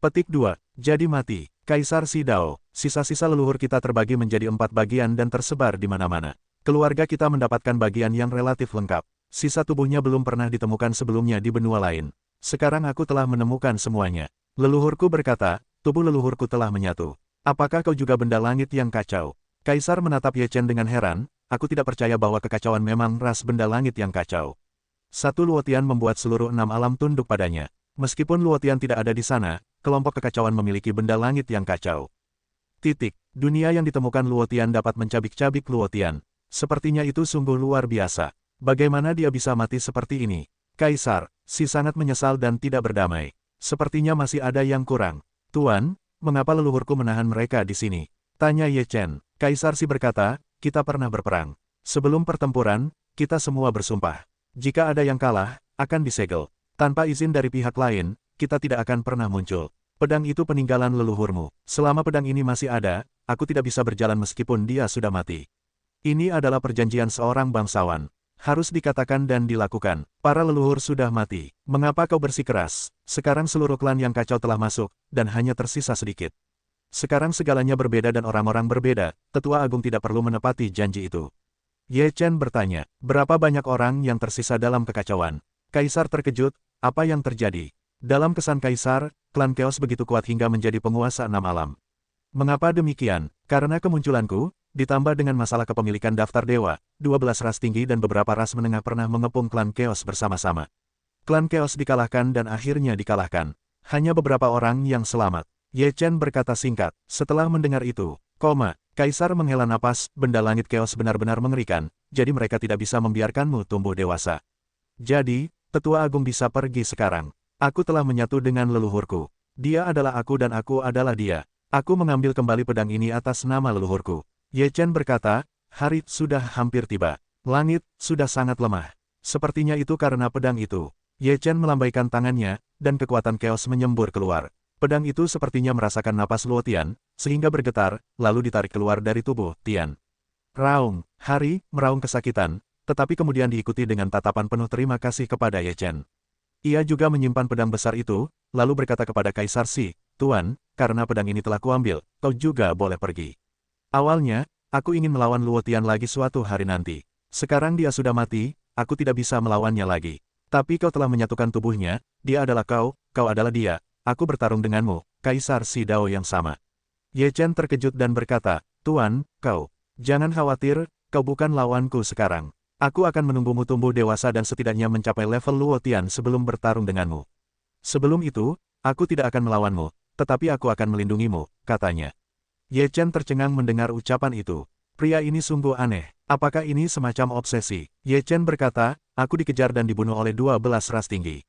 Speaker 1: Petik 2. Jadi mati. Kaisar Si Dao, sisa-sisa leluhur kita terbagi menjadi 4 bagian dan tersebar di mana-mana. Keluarga kita mendapatkan bagian yang relatif lengkap. Sisa tubuhnya belum pernah ditemukan sebelumnya di benua lain. Sekarang aku telah menemukan semuanya. Leluhurku berkata, tubuh leluhurku telah menyatu. Apakah kau juga benda langit yang kacau? Kaisar menatap Ye Chen dengan heran, aku tidak percaya bahwa kekacauan memang ras benda langit yang kacau. Satu Luotian membuat seluruh 6 alam tunduk padanya. Meskipun Luotian tidak ada di sana, kelompok kekacauan memiliki benda langit yang kacau. Dunia yang ditemukan Luotian dapat mencabik-cabik Luotian. Sepertinya itu sungguh luar biasa. Bagaimana dia bisa mati seperti ini? Kaisar Si sangat menyesal dan tidak berdamai. Sepertinya masih ada yang kurang. Tuan, mengapa leluhurku menahan mereka di sini? Tanya Ye Chen. Kaisar Si berkata, kita pernah berperang. Sebelum pertempuran, kita semua bersumpah. Jika ada yang kalah, akan disegel. Tanpa izin dari pihak lain, kita tidak akan pernah muncul. Pedang itu peninggalan leluhurmu. Selama pedang ini masih ada, aku tidak bisa berjalan meskipun dia sudah mati. Ini adalah perjanjian seorang bangsawan. Harus dikatakan dan dilakukan. Para leluhur sudah mati. Mengapa kau bersikeras? Sekarang seluruh klan yang kacau telah masuk, dan hanya tersisa sedikit. Sekarang segalanya berbeda dan orang-orang berbeda, Tetua Agung tidak perlu menepati janji itu. Ye Chen bertanya, berapa banyak orang yang tersisa dalam kekacauan? Kaisar terkejut, apa yang terjadi? Dalam kesan Kaisar, klan Chaos begitu kuat hingga menjadi penguasa 6 alam. Mengapa demikian? Karena kemunculanku, ditambah dengan masalah kepemilikan daftar dewa, 12 ras tinggi dan beberapa ras menengah pernah mengepung klan Chaos bersama-sama. Klan Chaos dikalahkan dan akhirnya dikalahkan. Hanya beberapa orang yang selamat. Ye Chen berkata singkat. Setelah mendengar itu, Kaisar menghela napas, benda langit Chaos benar-benar mengerikan, jadi mereka tidak bisa membiarkanmu tumbuh dewasa. Jadi, Tetua Agung bisa pergi sekarang. Aku telah menyatu dengan leluhurku. Dia adalah aku dan aku adalah dia. Aku mengambil kembali pedang ini atas nama leluhurku. Ye Chen berkata, hari sudah hampir tiba. Langit sudah sangat lemah. Sepertinya itu karena pedang itu. Ye Chen melambaikan tangannya, dan kekuatan Chaos menyembur keluar. Pedang itu sepertinya merasakan napas Luo Tian, sehingga bergetar, lalu ditarik keluar dari tubuh Tian. Raung, Hari, meraung kesakitan, tetapi kemudian diikuti dengan tatapan penuh terima kasih kepada Ye Chen. Ia juga menyimpan pedang besar itu, lalu berkata kepada Kaisar Si, Tuan, karena pedang ini telah kuambil, kau juga boleh pergi. Awalnya, aku ingin melawan Luo Tian lagi suatu hari nanti. Sekarang dia sudah mati, aku tidak bisa melawannya lagi. Tapi kau telah menyatukan tubuhnya, dia adalah kau adalah dia, aku bertarung denganmu, Kaisar Si Dao yang sama. Ye Chen terkejut dan berkata, Tuan, jangan khawatir, kau bukan lawanku sekarang. Aku akan menunggumu tumbuh dewasa dan setidaknya mencapai level Luo Tian sebelum bertarung denganmu. Sebelum itu, aku tidak akan melawanmu, tetapi aku akan melindungimu, katanya. Ye Chen tercengang mendengar ucapan itu. Pria ini sungguh aneh. Apakah ini semacam obsesi? Ye Chen berkata, aku dikejar dan dibunuh oleh 12 ras tinggi.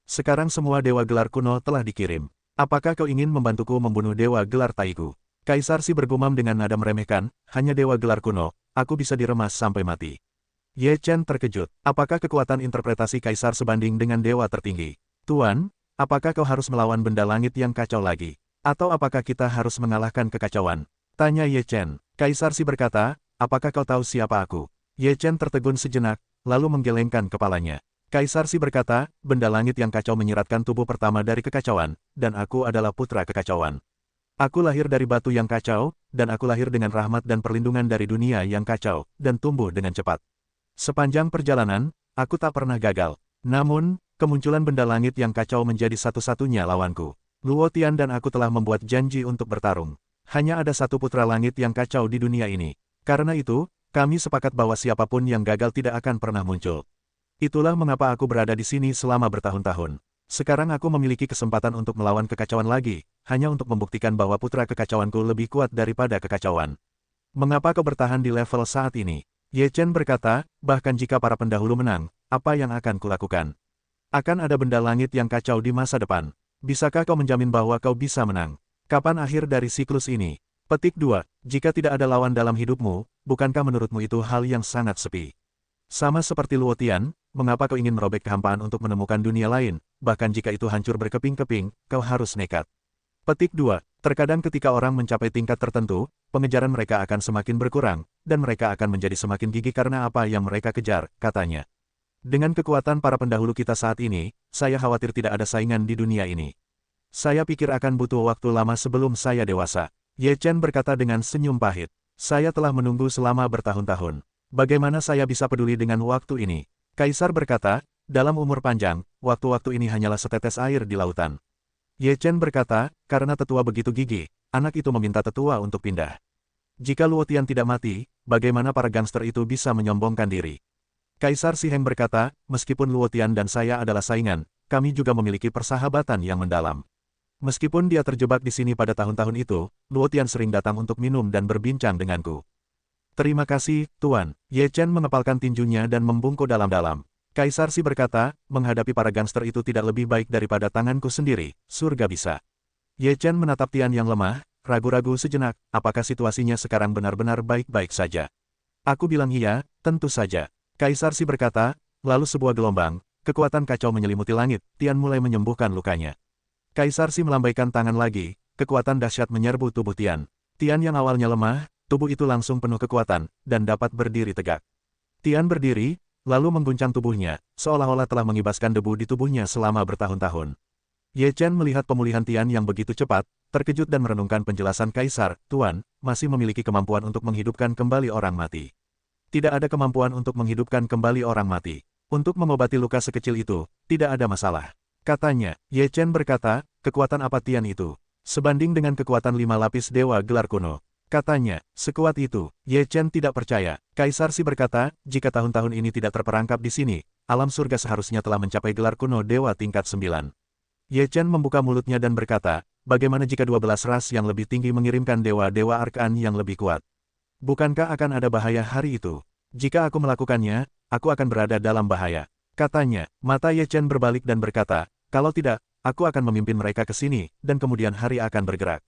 Speaker 1: Sekarang semua dewa gelar kuno telah dikirim. Apakah kau ingin membantuku membunuh dewa gelar Taigu? Kaisar Si bergumam dengan nada meremehkan, hanya dewa gelar kuno, aku bisa diremas sampai mati. Ye Chen terkejut. Apakah kekuatan interpretasi Kaisar sebanding dengan dewa tertinggi? Tuan, apakah kau harus melawan benda langit yang kacau lagi? Atau apakah kita harus mengalahkan kekacauan? Tanya Ye Chen. Kaisar Si berkata, apakah kau tahu siapa aku? Ye Chen tertegun sejenak, lalu menggelengkan kepalanya. Kaisar Si berkata, benda langit yang kacau menyiratkan tubuh pertama dari kekacauan, dan aku adalah putra kekacauan. Aku lahir dari batu yang kacau, dan aku lahir dengan rahmat dan perlindungan dari dunia yang kacau, dan tumbuh dengan cepat. Sepanjang perjalanan, aku tak pernah gagal. Namun, kemunculan benda langit yang kacau menjadi satu-satunya lawanku. Luo Tian dan aku telah membuat janji untuk bertarung. Hanya ada satu putra langit yang kacau di dunia ini. Karena itu, kami sepakat bahwa siapapun yang gagal tidak akan pernah muncul. Itulah mengapa aku berada di sini selama bertahun-tahun. Sekarang aku memiliki kesempatan untuk melawan kekacauan lagi, hanya untuk membuktikan bahwa putra kekacauanku lebih kuat daripada kekacauan. Mengapa kau bertahan di level saat ini? Ye Chen berkata, bahkan jika para pendahulu menang, apa yang akan kulakukan? Akan ada benda langit yang kacau di masa depan. Bisakah kau menjamin bahwa kau bisa menang? Kapan akhir dari siklus ini? Petik 2. Jika tidak ada lawan dalam hidupmu, bukankah menurutmu itu hal yang sangat sepi? Sama seperti Luo Tian, mengapa kau ingin merobek kehampaan untuk menemukan dunia lain, bahkan jika itu hancur berkeping-keping, kau harus nekat. Petik 2. Terkadang ketika orang mencapai tingkat tertentu, pengejaran mereka akan semakin berkurang, dan mereka akan menjadi semakin gigih karena apa yang mereka kejar, katanya. Dengan kekuatan para pendahulu kita saat ini, saya khawatir tidak ada saingan di dunia ini. Saya pikir akan butuh waktu lama sebelum saya dewasa. Ye Chen berkata dengan senyum pahit. Saya telah menunggu selama bertahun-tahun. Bagaimana saya bisa peduli dengan waktu ini? Kaisar berkata, dalam umur panjang, waktu-waktu ini hanyalah setetes air di lautan. Ye Chen berkata, karena tetua begitu gigih, anak itu meminta tetua untuk pindah. Jika Luo Tian tidak mati, bagaimana para gangster itu bisa menyombongkan diri? Kaisar Si Heng berkata, meskipun Luo Tian dan saya adalah saingan, kami juga memiliki persahabatan yang mendalam. Meskipun dia terjebak di sini pada tahun-tahun itu, Luo Tian sering datang untuk minum dan berbincang denganku. Terima kasih, Tuan. Ye Chen mengepalkan tinjunya dan membungkuk dalam-dalam. Kaisar Si berkata, menghadapi para gangster itu tidak lebih baik daripada tanganku sendiri, surga bisa. Ye Chen menatap Tian yang lemah, ragu-ragu sejenak, apakah situasinya sekarang benar-benar baik-baik saja? Aku bilang iya, tentu saja. Kaisar Si berkata, lalu sebuah gelombang, kekuatan kacau menyelimuti langit, Tian mulai menyembuhkan lukanya. Kaisar Si melambaikan tangan lagi, kekuatan dahsyat menyerbu tubuh Tian. Tian yang awalnya lemah, tubuh itu langsung penuh kekuatan, dan dapat berdiri tegak. Tian berdiri, lalu mengguncang tubuhnya, seolah-olah telah mengibaskan debu di tubuhnya selama bertahun-tahun. Ye Chen melihat pemulihan Tian yang begitu cepat, terkejut dan merenungkan penjelasan Kaisar, Tuan, masih memiliki kemampuan untuk menghidupkan kembali orang mati. Tidak ada kemampuan untuk menghidupkan kembali orang mati. Untuk mengobati luka sekecil itu, tidak ada masalah. Katanya, Ye Chen berkata, kekuatan apa Tian itu? Sebanding dengan kekuatan 5 lapis Dewa Gelar Kuno. Katanya, sekuat itu. Ye Chen tidak percaya. Kaisar Si berkata, jika tahun-tahun ini tidak terperangkap di sini, alam surga seharusnya telah mencapai gelar kuno Dewa tingkat 9. Ye Chen membuka mulutnya dan berkata, bagaimana jika 12 ras yang lebih tinggi mengirimkan dewa-dewa arkan yang lebih kuat? Bukankah akan ada bahaya hari itu? Jika aku melakukannya, aku akan berada dalam bahaya. Katanya, mata Ye Chen berbalik dan berkata, kalau tidak, aku akan memimpin mereka ke sini, dan kemudian hari akan bergerak.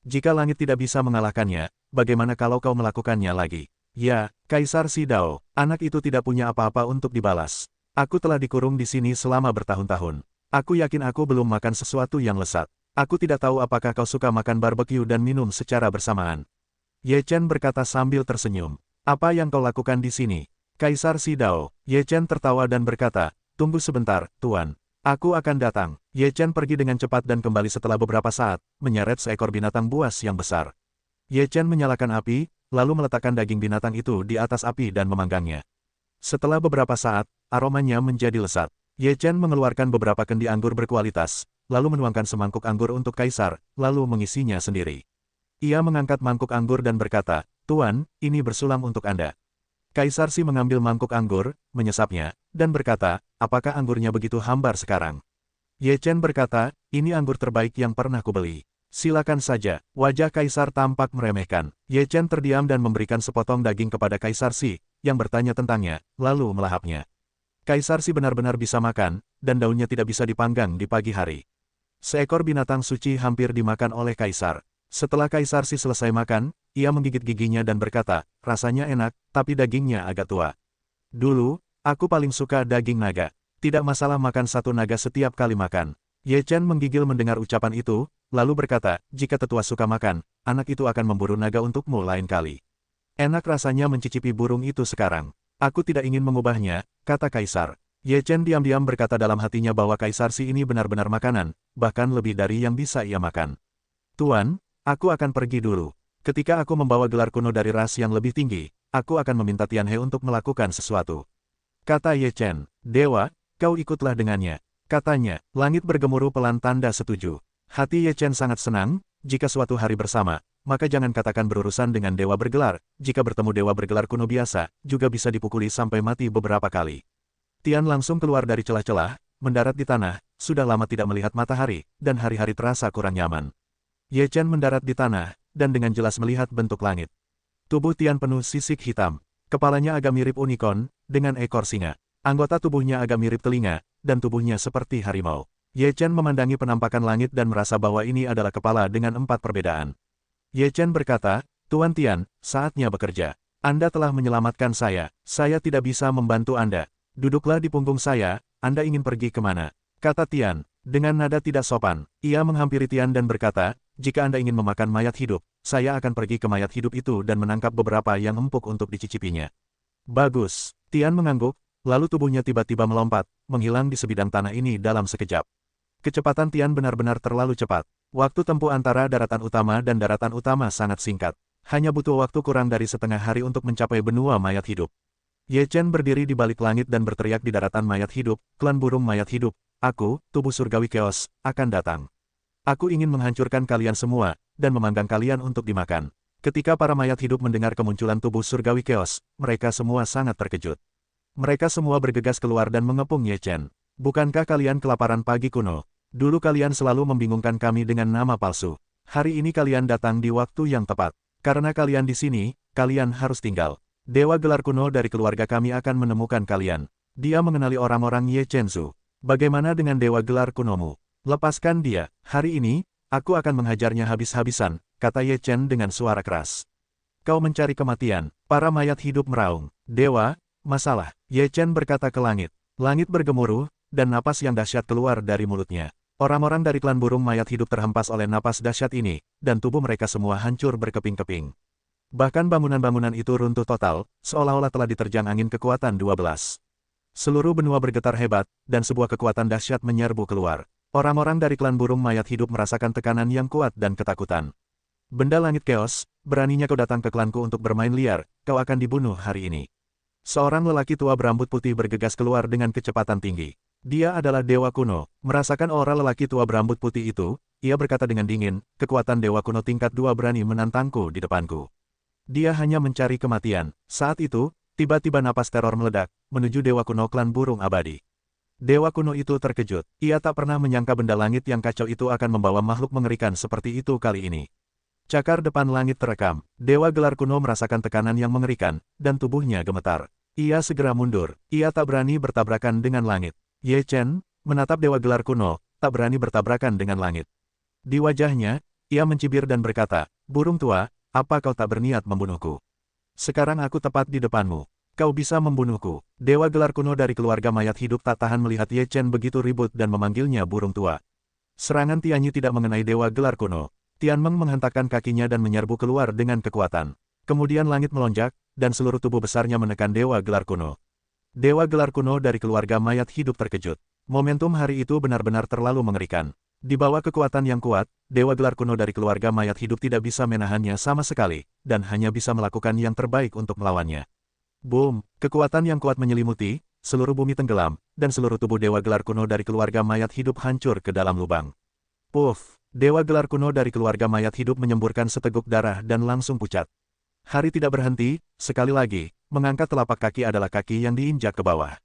Speaker 1: Jika langit tidak bisa mengalahkannya, bagaimana kalau kau melakukannya lagi? Ya, Kaisar Si Dao, anak itu tidak punya apa-apa untuk dibalas. Aku telah dikurung di sini selama bertahun-tahun. Aku yakin aku belum makan sesuatu yang lezat. Aku tidak tahu apakah kau suka makan barbeque dan minum secara bersamaan. Ye Chen berkata sambil tersenyum. Apa yang kau lakukan di sini? Kaisar Si Dao. Ye Chen tertawa dan berkata, tunggu sebentar, Tuan. Aku akan datang. Ye Chen pergi dengan cepat dan kembali setelah beberapa saat, menyeret seekor binatang buas yang besar. Ye Chen menyalakan api, lalu meletakkan daging binatang itu di atas api dan memanggangnya. Setelah beberapa saat, aromanya menjadi lezat. Ye Chen mengeluarkan beberapa kendi anggur berkualitas, lalu menuangkan semangkuk anggur untuk Kaisar, lalu mengisinya sendiri. Ia mengangkat mangkuk anggur dan berkata, Tuan, ini bersulam untuk Anda. Kaisar Si mengambil mangkuk anggur, menyesapnya, dan berkata, apakah anggurnya begitu hambar sekarang? Ye Chen berkata, ini anggur terbaik yang pernah kubeli. Silakan saja. Wajah Kaisar tampak meremehkan. Ye Chen terdiam dan memberikan sepotong daging kepada Kaisar Si, yang bertanya tentangnya, lalu melahapnya. Kaisar Si benar-benar bisa makan, dan daunnya tidak bisa dipanggang di pagi hari. Seekor binatang suci hampir dimakan oleh Kaisar. Setelah Kaisar Si selesai makan, ia menggigit giginya dan berkata, rasanya enak, tapi dagingnya agak tua. Dulu, aku paling suka daging naga. Tidak masalah makan satu naga setiap kali makan. Ye Chen menggigil mendengar ucapan itu, lalu berkata, jika tetua suka makan, anak itu akan memburu naga untukmu lain kali. Enak rasanya mencicipi burung itu sekarang. Aku tidak ingin mengubahnya, kata Kaisar. Ye Chen diam-diam berkata dalam hatinya bahwa Kaisar Si ini benar-benar makanan, bahkan lebih dari yang bisa ia makan. Tuan, aku akan pergi dulu. Ketika aku membawa gelar kuno dari ras yang lebih tinggi, aku akan meminta Tianhe untuk melakukan sesuatu. Kata Ye Chen, Dewa, kau ikutlah dengannya. Katanya, langit bergemuruh pelan tanda setuju. Hati Ye Chen sangat senang, jika suatu hari bersama, maka jangan katakan berurusan dengan dewa bergelar, jika bertemu dewa bergelar kuno biasa, juga bisa dipukuli sampai mati beberapa kali. Tian langsung keluar dari celah-celah, mendarat di tanah, sudah lama tidak melihat matahari, dan hari-hari terasa kurang nyaman. Ye Chen mendarat di tanah, dan dengan jelas melihat bentuk langit. Tubuh Tian penuh sisik hitam. Kepalanya agak mirip unicorn, dengan ekor singa. Anggota tubuhnya agak mirip telinga, dan tubuhnya seperti harimau. Ye Chen memandangi penampakan langit dan merasa bahwa ini adalah kepala dengan 4 perbedaan. Ye Chen berkata, Tuan Tian, saatnya bekerja. Anda telah menyelamatkan saya tidak bisa membantu Anda. Duduklah di punggung saya, Anda ingin pergi kemana? Kata Tian, dengan nada tidak sopan. Ia menghampiri Tian dan berkata, jika Anda ingin memakan mayat hidup, saya akan pergi ke mayat hidup itu dan menangkap beberapa yang empuk untuk dicicipinya. Bagus. Tian mengangguk, lalu tubuhnya tiba-tiba melompat, menghilang di sebidang tanah ini dalam sekejap. Kecepatan Tian benar-benar terlalu cepat. Waktu tempuh antara daratan utama dan daratan utama sangat singkat. Hanya butuh waktu kurang dari setengah hari untuk mencapai benua mayat hidup. Ye Chen berdiri di balik langit dan berteriak di daratan mayat hidup, klan burung mayat hidup, aku, tubuh surgawi keos, akan datang. Aku ingin menghancurkan kalian semua, dan memanggang kalian untuk dimakan. Ketika para mayat hidup mendengar kemunculan tubuh surgawi keos, mereka semua sangat terkejut. Mereka semua bergegas keluar dan mengepung Ye Chen. Bukankah kalian kelaparan pagi kuno? Dulu kalian selalu membingungkan kami dengan nama palsu. Hari ini kalian datang di waktu yang tepat. Karena kalian di sini, kalian harus tinggal. Dewa gelar kuno dari keluarga kami akan menemukan kalian. Dia mengenali orang-orang Ye Chen Zhu. Bagaimana dengan dewa gelar kunomu? Lepaskan dia. Hari ini, aku akan menghajarnya habis-habisan, kata Ye Chen dengan suara keras. Kau mencari kematian. Para mayat hidup meraung. Dewa, masalah. Ye Chen berkata ke langit. Langit bergemuruh, dan napas yang dahsyat keluar dari mulutnya. Orang-orang dari klan burung mayat hidup terhempas oleh napas dahsyat ini, dan tubuh mereka semua hancur berkeping-keping. Bahkan bangunan-bangunan itu runtuh total, seolah-olah telah diterjang angin kekuatan 12. Seluruh benua bergetar hebat, dan sebuah kekuatan dahsyat menyerbu keluar. Orang-orang dari klan burung mayat hidup merasakan tekanan yang kuat dan ketakutan. Benda langit keos, beraninya kau datang ke klanku untuk bermain liar, kau akan dibunuh hari ini. Seorang lelaki tua berambut putih bergegas keluar dengan kecepatan tinggi. Dia adalah dewa kuno. Merasakan aura lelaki tua berambut putih itu, ia berkata dengan dingin, kekuatan dewa kuno tingkat 2 berani menantangku di depanku. Dia hanya mencari kematian. Saat itu, tiba-tiba napas teror meledak, menuju dewa kuno klan burung abadi. Dewa kuno itu terkejut. Ia tak pernah menyangka benda langit yang kacau itu akan membawa makhluk mengerikan seperti itu kali ini. Cakar depan langit terekam. Dewa gelar kuno merasakan tekanan yang mengerikan, dan tubuhnya gemetar. Ia segera mundur. Ia tak berani bertabrakan dengan langit. Ye Chen, menatap dewa gelar kuno, tak berani bertabrakan dengan langit. Di wajahnya, ia mencibir dan berkata, burung tua, apa kau tak berniat membunuhku? Sekarang aku tepat di depanmu. Kau bisa membunuhku. Dewa gelar kuno dari keluarga mayat hidup tak tahan melihat Ye Chen begitu ribut dan memanggilnya burung tua. Serangan Tianyi tidak mengenai dewa gelar kuno. Tianmeng menghentakkan kakinya dan menyerbu keluar dengan kekuatan. Kemudian langit melonjak, dan seluruh tubuh besarnya menekan dewa gelar kuno. Dewa gelar kuno dari keluarga mayat hidup terkejut. Momentum hari itu benar-benar terlalu mengerikan. Di bawah kekuatan yang kuat, dewa gelar kuno dari keluarga mayat hidup tidak bisa menahannya sama sekali, dan hanya bisa melakukan yang terbaik untuk melawannya. Boom! Kekuatan yang kuat menyelimuti, seluruh bumi tenggelam, dan seluruh tubuh dewa gelar kuno dari keluarga mayat hidup hancur ke dalam lubang. Puff! Dewa gelar kuno dari keluarga mayat hidup menyemburkan seteguk darah dan langsung pucat. Hari tidak berhenti, sekali lagi, mengangkat telapak kaki adalah kaki yang diinjak ke bawah.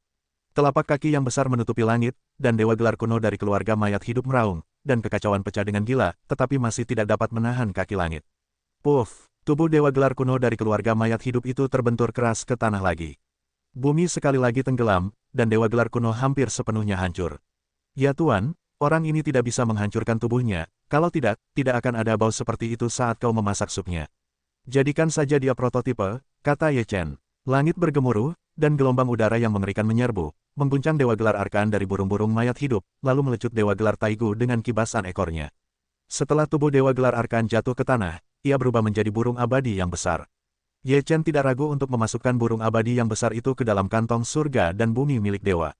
Speaker 1: Telapak kaki yang besar menutupi langit, dan dewa gelar kuno dari keluarga mayat hidup meraung, dan kekacauan pecah dengan gila, tetapi masih tidak dapat menahan kaki langit. Puff! Tubuh dewa gelar kuno dari keluarga mayat hidup itu terbentur keras ke tanah lagi. Bumi sekali lagi tenggelam, dan dewa gelar kuno hampir sepenuhnya hancur. Ya Tuan, orang ini tidak bisa menghancurkan tubuhnya, kalau tidak, tidak akan ada bau seperti itu saat kau memasak supnya. Jadikan saja dia prototipe, kata Ye Chen. Langit bergemuruh, dan gelombang udara yang mengerikan menyerbu, mengguncang dewa gelar arkan dari burung-burung mayat hidup, lalu melecut dewa gelar taigu dengan kibasan ekornya. Setelah tubuh dewa gelar arkan jatuh ke tanah, ia berubah menjadi burung abadi yang besar. Ye Chen tidak ragu untuk memasukkan burung abadi yang besar itu ke dalam kantong surga dan bumi milik dewa.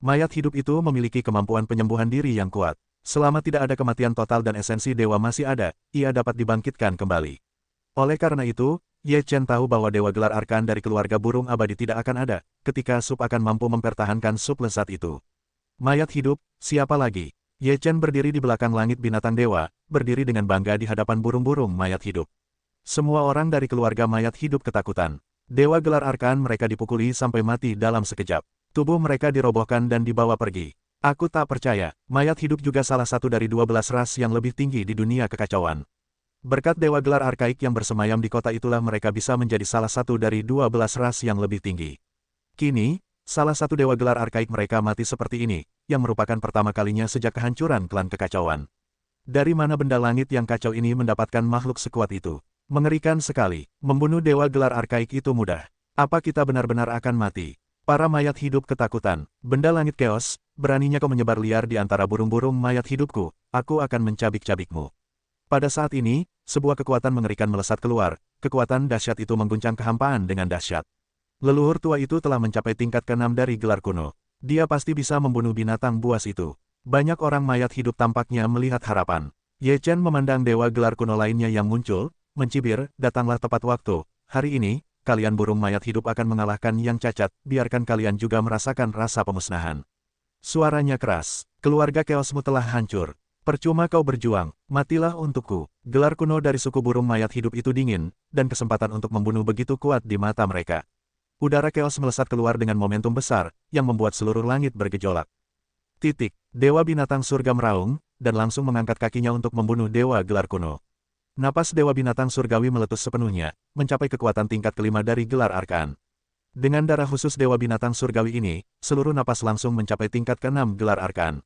Speaker 1: Mayat hidup itu memiliki kemampuan penyembuhan diri yang kuat. Selama tidak ada kematian total dan esensi dewa masih ada, ia dapat dibangkitkan kembali. Oleh karena itu, Ye Chen tahu bahwa dewa gelar arkan dari keluarga burung abadi tidak akan ada, ketika sup akan mampu mempertahankan sup lezat itu. Mayat hidup, siapa lagi? Ye Chen berdiri di belakang langit binatang dewa, berdiri dengan bangga di hadapan burung-burung mayat hidup. Semua orang dari keluarga mayat hidup ketakutan. Dewa gelar arkan mereka dipukuli sampai mati dalam sekejap. Tubuh mereka dirobohkan dan dibawa pergi. Aku tak percaya, mayat hidup juga salah satu dari 12 ras yang lebih tinggi di dunia kekacauan. Berkat dewa gelar arkaik yang bersemayam di kota itulah mereka bisa menjadi salah satu dari 12 ras yang lebih tinggi. Kini, salah satu dewa gelar arkaik mereka mati seperti ini, yang merupakan pertama kalinya sejak kehancuran klan kekacauan. Dari mana benda langit yang kacau ini mendapatkan makhluk sekuat itu? Mengerikan sekali, membunuh dewa gelar arkaik itu mudah. Apa kita benar-benar akan mati? Para mayat hidup ketakutan. Benda langit keos, beraninya kau menyebar liar di antara burung-burung mayat hidupku, aku akan mencabik-cabikmu. Pada saat ini, sebuah kekuatan mengerikan melesat keluar, kekuatan dahsyat itu mengguncang kehampaan dengan dahsyat. Leluhur tua itu telah mencapai tingkat ke-6 dari gelar kuno. Dia pasti bisa membunuh binatang buas itu. Banyak orang mayat hidup tampaknya melihat harapan. Ye Chen memandang dewa gelar kuno lainnya yang muncul, mencibir, datanglah tepat waktu. Hari ini, kalian burung mayat hidup akan mengalahkan yang cacat, biarkan kalian juga merasakan rasa pemusnahan. Suaranya keras. Keluarga keosmu telah hancur. Percuma kau berjuang, matilah untukku. Gelar kuno dari suku burung mayat hidup itu dingin, dan kesempatan untuk membunuh begitu kuat di mata mereka. Udara keos melesat keluar dengan momentum besar, yang membuat seluruh langit bergejolak. Titik, dewa binatang surga meraung, dan langsung mengangkat kakinya untuk membunuh dewa gelar kuno. Napas dewa binatang surgawi meletus sepenuhnya, mencapai kekuatan tingkat kelima dari gelar arkan. Dengan darah khusus dewa binatang surgawi ini, seluruh napas langsung mencapai tingkat ke-6 gelar arkan.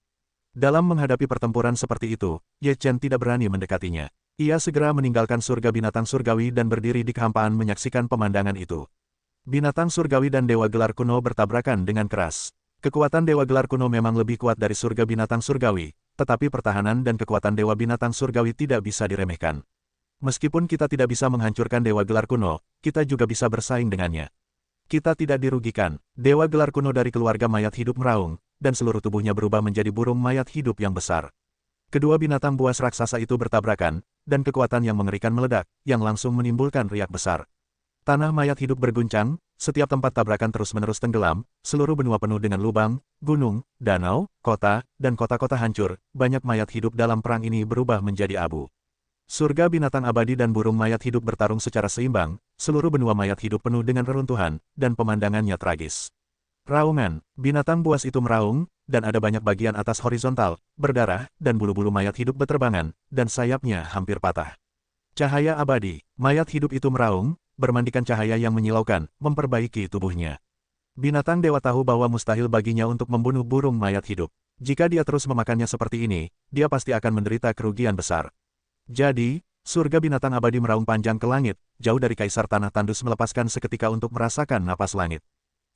Speaker 1: Dalam menghadapi pertempuran seperti itu, Ye Chen tidak berani mendekatinya. Ia segera meninggalkan surga binatang surgawi dan berdiri di kehampaan menyaksikan pemandangan itu. Binatang surgawi dan dewa gelar kuno bertabrakan dengan keras. Kekuatan dewa gelar kuno memang lebih kuat dari surga binatang surgawi, tetapi pertahanan dan kekuatan dewa binatang surgawi tidak bisa diremehkan. Meskipun kita tidak bisa menghancurkan dewa gelar kuno, kita juga bisa bersaing dengannya. Kita tidak dirugikan. Dewa gelar kuno dari keluarga mayat hidup meraung, dan seluruh tubuhnya berubah menjadi burung mayat hidup yang besar. Kedua binatang buas raksasa itu bertabrakan, dan kekuatan yang mengerikan meledak, yang langsung menimbulkan riak besar. Tanah mayat hidup berguncang, setiap tempat tabrakan terus-menerus tenggelam, seluruh benua penuh dengan lubang, gunung, danau, kota, dan kota-kota hancur, banyak mayat hidup dalam perang ini berubah menjadi abu. Surga binatang abadi dan burung mayat hidup bertarung secara seimbang, seluruh benua mayat hidup penuh dengan reruntuhan, dan pemandangannya tragis. Raungan, binatang buas itu meraung, dan ada banyak bagian atas horizontal, berdarah, dan bulu-bulu mayat hidup berterbangan, dan sayapnya hampir patah. Cahaya abadi, mayat hidup itu meraung, bermandikan cahaya yang menyilaukan, memperbaiki tubuhnya. Binatang dewa tahu bahwa mustahil baginya untuk membunuh burung mayat hidup. Jika dia terus memakannya seperti ini, dia pasti akan menderita kerugian besar. Jadi, surga binatang abadi meraung panjang ke langit, jauh dari kaisar tanah tandus melepaskan seketika untuk merasakan napas langit.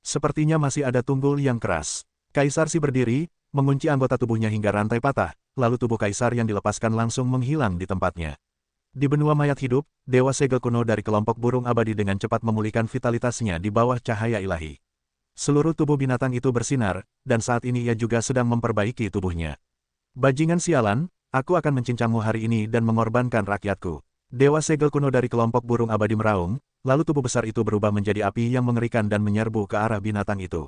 Speaker 1: Sepertinya masih ada tunggul yang keras. Kaisar Si berdiri, mengunci anggota tubuhnya hingga rantai patah, lalu tubuh kaisar yang dilepaskan langsung menghilang di tempatnya. Di benua mayat hidup, Dewa Segel kuno dari kelompok burung abadi dengan cepat memulihkan vitalitasnya di bawah cahaya ilahi. Seluruh tubuh binatang itu bersinar, dan saat ini ia juga sedang memperbaiki tubuhnya. Bajingan sialan, aku akan mencincangmu hari ini dan mengorbankan rakyatku. Dewa Segel kuno dari kelompok burung abadi meraung, lalu tubuh besar itu berubah menjadi api yang mengerikan dan menyerbu ke arah binatang itu.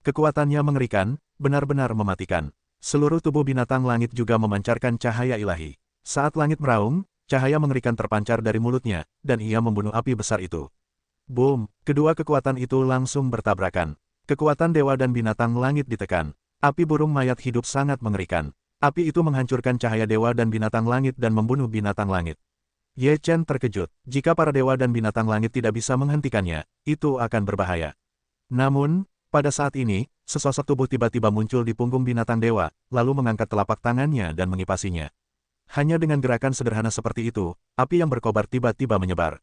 Speaker 1: Kekuatannya mengerikan, benar-benar mematikan. Seluruh tubuh binatang langit juga memancarkan cahaya ilahi. Saat langit meraung, cahaya mengerikan terpancar dari mulutnya, dan ia membunuh api besar itu. Boom! Kedua kekuatan itu langsung bertabrakan. Kekuatan dewa dan binatang langit ditekan. Api burung mayat hidup sangat mengerikan. Api itu menghancurkan cahaya dewa dan binatang langit dan membunuh binatang langit. Ye Chen terkejut. Jika para dewa dan binatang langit tidak bisa menghentikannya, itu akan berbahaya. Namun, pada saat ini, sesosok tubuh tiba-tiba muncul di punggung binatang dewa, lalu mengangkat telapak tangannya dan mengipasinya. Hanya dengan gerakan sederhana seperti itu, api yang berkobar tiba-tiba menyebar.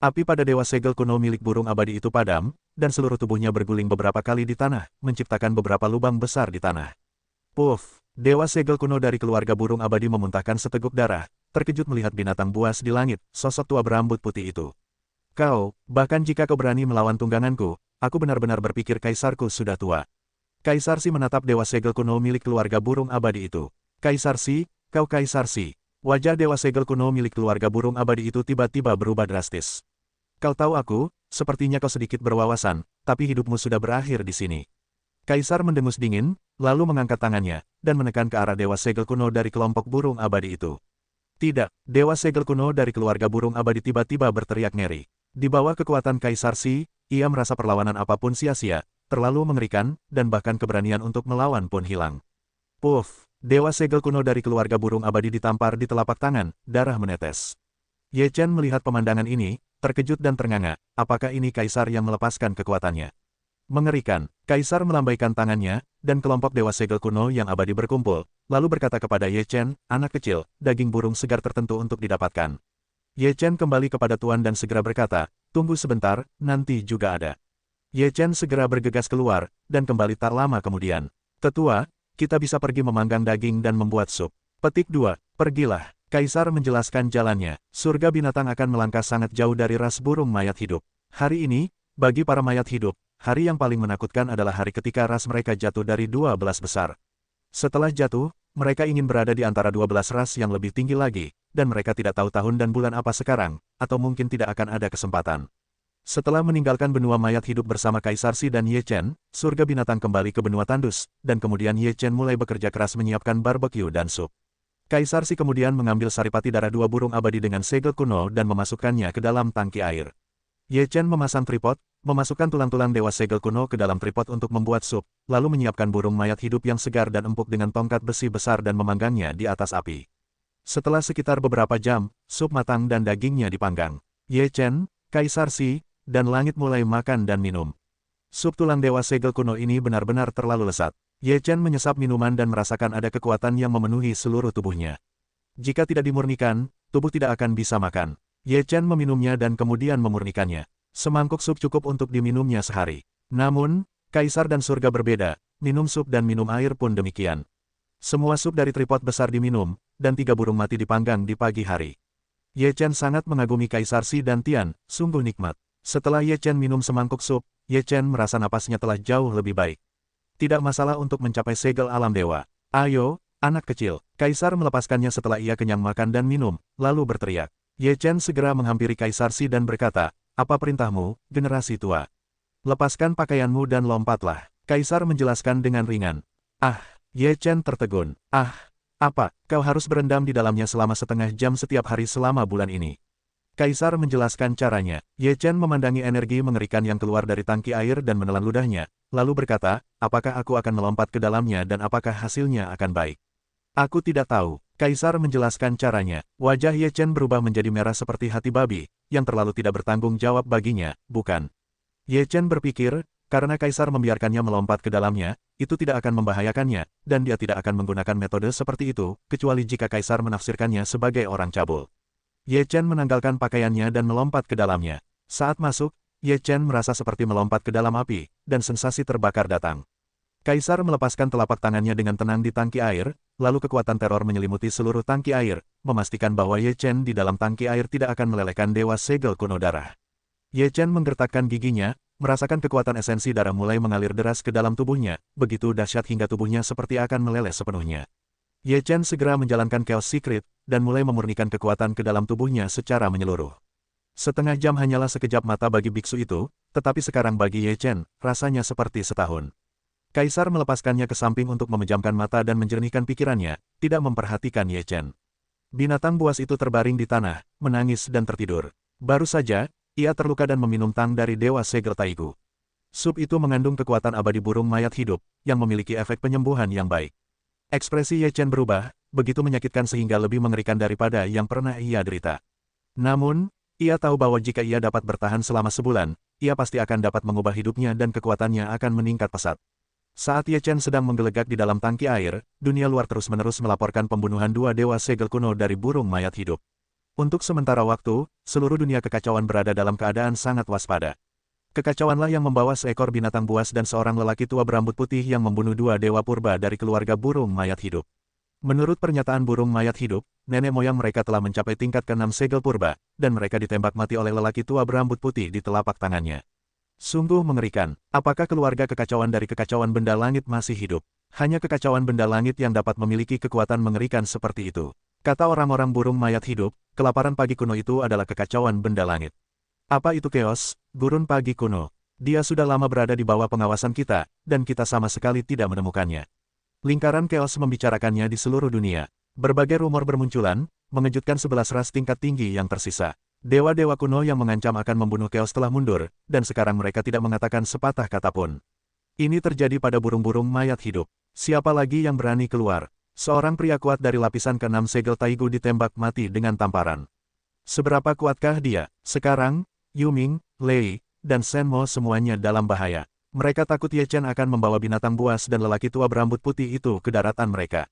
Speaker 1: Api pada Dewa Segel kuno milik burung abadi itu padam, dan seluruh tubuhnya berguling beberapa kali di tanah, menciptakan beberapa lubang besar di tanah. Puff! Dewa Segel kuno dari keluarga burung abadi memuntahkan seteguk darah, terkejut melihat binatang buas di langit, sosok tua berambut putih itu. Kau, bahkan jika kau berani melawan tungganganku, aku benar-benar berpikir kaisarku sudah tua. Kaisar Si menatap Dewa Segel kuno milik keluarga burung abadi itu. Kaisar Si, kau Kaisar Si. Wajah Dewa Segel kuno milik keluarga burung abadi itu tiba-tiba berubah drastis. Kau tahu aku, sepertinya kau sedikit berwawasan, tapi hidupmu sudah berakhir di sini. Kaisar mendengus dingin, lalu mengangkat tangannya, dan menekan ke arah Dewa Segel kuno dari kelompok burung abadi itu. Tidak, Dewa Segel kuno dari keluarga burung abadi tiba-tiba berteriak ngeri. Di bawah kekuatan Kaisar Si, ia merasa perlawanan apapun sia-sia, terlalu mengerikan, dan bahkan keberanian untuk melawan pun hilang. Puff! Dewa Segel kuno dari keluarga burung abadi ditampar di telapak tangan, darah menetes. Ye Chen melihat pemandangan ini, terkejut dan ternganga, apakah ini kaisar yang melepaskan kekuatannya? Mengerikan, kaisar melambaikan tangannya, dan kelompok Dewa Segel kuno yang abadi berkumpul, lalu berkata kepada Ye Chen, anak kecil, daging burung segar tertentu untuk didapatkan. Ye Chen kembali kepada tuan dan segera berkata, tunggu sebentar, nanti juga ada. Ye Chen segera bergegas keluar, dan kembali tak lama kemudian. Tetua, kita bisa pergi memanggang daging dan membuat sup. Petik 2, pergilah. Kaisar menjelaskan jalannya. Surga binatang akan melangkah sangat jauh dari ras burung mayat hidup. Hari ini, bagi para mayat hidup, hari yang paling menakutkan adalah hari ketika ras mereka jatuh dari 12 besar. Setelah jatuh, mereka ingin berada di antara 12 ras yang lebih tinggi lagi, dan mereka tidak tahu tahun dan bulan apa sekarang, atau mungkin tidak akan ada kesempatan. Setelah meninggalkan benua mayat hidup bersama Kaisar Si dan Ye Chen, surga binatang kembali ke benua tandus, dan kemudian Ye Chen mulai bekerja keras menyiapkan barbecue dan sup. Kaisar Si kemudian mengambil saripati darah dua burung abadi dengan segel kuno dan memasukkannya ke dalam tangki air. Ye Chen memasang tripod, memasukkan tulang-tulang dewa segel kuno ke dalam tripod untuk membuat sup, lalu menyiapkan burung mayat hidup yang segar dan empuk dengan tongkat besi besar dan memanggangnya di atas api. Setelah sekitar beberapa jam, sup matang dan dagingnya dipanggang. Ye Chen, Kaisar Si, dan langit mulai makan dan minum. Sup tulang dewa segel kuno ini benar-benar terlalu lezat. Ye Chen menyesap minuman dan merasakan ada kekuatan yang memenuhi seluruh tubuhnya. Jika tidak dimurnikan, tubuh tidak akan bisa makan. Ye Chen meminumnya dan kemudian memurnikannya. Semangkuk sup cukup untuk diminumnya sehari. Namun, Kaisar dan surga berbeda, minum sup dan minum air pun demikian. Semua sup dari tripod besar diminum, dan 3 burung mati dipanggang di pagi hari. Ye Chen sangat mengagumi Kaisar Si dan Tian, sungguh nikmat. Setelah Ye Chen minum semangkuk sup, Ye Chen merasa napasnya telah jauh lebih baik. Tidak masalah untuk mencapai segel alam dewa. Ayo, anak kecil. Kaisar melepaskannya setelah ia kenyang makan dan minum, lalu berteriak. Ye Chen segera menghampiri Kaisar Si dan berkata, Apa perintahmu, generasi tua? Lepaskan pakaianmu dan lompatlah. Kaisar menjelaskan dengan ringan. Ah, Ye Chen tertegun. Ah, apa, kau harus berendam di dalamnya selama setengah jam setiap hari selama bulan ini. Kaisar menjelaskan caranya. Ye Chen memandangi energi mengerikan yang keluar dari tangki air dan menelan ludahnya, lalu berkata, apakah aku akan melompat ke dalamnya dan apakah hasilnya akan baik? Aku tidak tahu. Kaisar menjelaskan caranya. Wajah Ye Chen berubah menjadi merah seperti hati babi, yang terlalu tidak bertanggung jawab baginya, bukan? Ye Chen berpikir, karena Kaisar membiarkannya melompat ke dalamnya, itu tidak akan membahayakannya, dan dia tidak akan menggunakan metode seperti itu, kecuali jika Kaisar menafsirkannya sebagai orang cabul. Ye Chen menanggalkan pakaiannya dan melompat ke dalamnya. Saat masuk, Ye Chen merasa seperti melompat ke dalam api, dan sensasi terbakar datang. Kaisar melepaskan telapak tangannya dengan tenang di tangki air, lalu kekuatan teror menyelimuti seluruh tangki air, memastikan bahwa Ye Chen di dalam tangki air tidak akan melelehkan dewa segel kuno darah. Ye Chen menggertakkan giginya, merasakan kekuatan esensi darah mulai mengalir deras ke dalam tubuhnya, begitu dahsyat hingga tubuhnya seperti akan meleleh sepenuhnya. Ye Chen segera menjalankan Chaos Secret, dan mulai memurnikan kekuatan ke dalam tubuhnya secara menyeluruh. Setengah jam hanyalah sekejap mata bagi biksu itu, tetapi sekarang bagi Ye Chen, rasanya seperti setahun. Kaisar melepaskannya ke samping untuk memejamkan mata dan menjernihkan pikirannya, tidak memperhatikan Ye Chen. Binatang buas itu terbaring di tanah, menangis dan tertidur. Baru saja, ia terluka dan meminum tang dari Dewa Segel Taigu. Sup itu mengandung kekuatan abadi burung mayat hidup, yang memiliki efek penyembuhan yang baik. Ekspresi Ye Chen berubah, begitu menyakitkan sehingga lebih mengerikan daripada yang pernah ia derita. Namun, ia tahu bahwa jika ia dapat bertahan selama sebulan, ia pasti akan dapat mengubah hidupnya dan kekuatannya akan meningkat pesat. Saat Ye Chen sedang menggelegak di dalam tangki air, dunia luar terus-menerus melaporkan pembunuhan dua dewa segel kuno dari burung mayat hidup. Untuk sementara waktu, seluruh dunia kekacauan berada dalam keadaan sangat waspada. Kekacauanlah yang membawa seekor binatang buas dan seorang lelaki tua berambut putih yang membunuh dua dewa purba dari keluarga burung mayat hidup. Menurut pernyataan burung mayat hidup, nenek moyang mereka telah mencapai tingkat ke-6 segel purba, dan mereka ditembak mati oleh lelaki tua berambut putih di telapak tangannya. Sungguh mengerikan. Apakah keluarga kekacauan dari kekacauan benda langit masih hidup? Hanya kekacauan benda langit yang dapat memiliki kekuatan mengerikan seperti itu. Kata orang-orang burung mayat hidup, kelaparan pagi kuno itu adalah kekacauan benda langit. Apa itu Chaos, gurun pagi kuno? Dia sudah lama berada di bawah pengawasan kita, dan kita sama sekali tidak menemukannya. Lingkaran Chaos membicarakannya di seluruh dunia. Berbagai rumor bermunculan, mengejutkan 11 ras tingkat tinggi yang tersisa. Dewa-dewa kuno yang mengancam akan membunuh Chaos telah mundur, dan sekarang mereka tidak mengatakan sepatah kata pun. Ini terjadi pada burung-burung mayat hidup. Siapa lagi yang berani keluar? Seorang pria kuat dari lapisan ke-6 segel Taigu ditembak mati dengan tamparan. Seberapa kuatkah dia? Sekarang, Yuming, Lei, dan Shenmo semuanya dalam bahaya. Mereka takut Ye Chen akan membawa binatang buas dan lelaki tua berambut putih itu ke daratan mereka.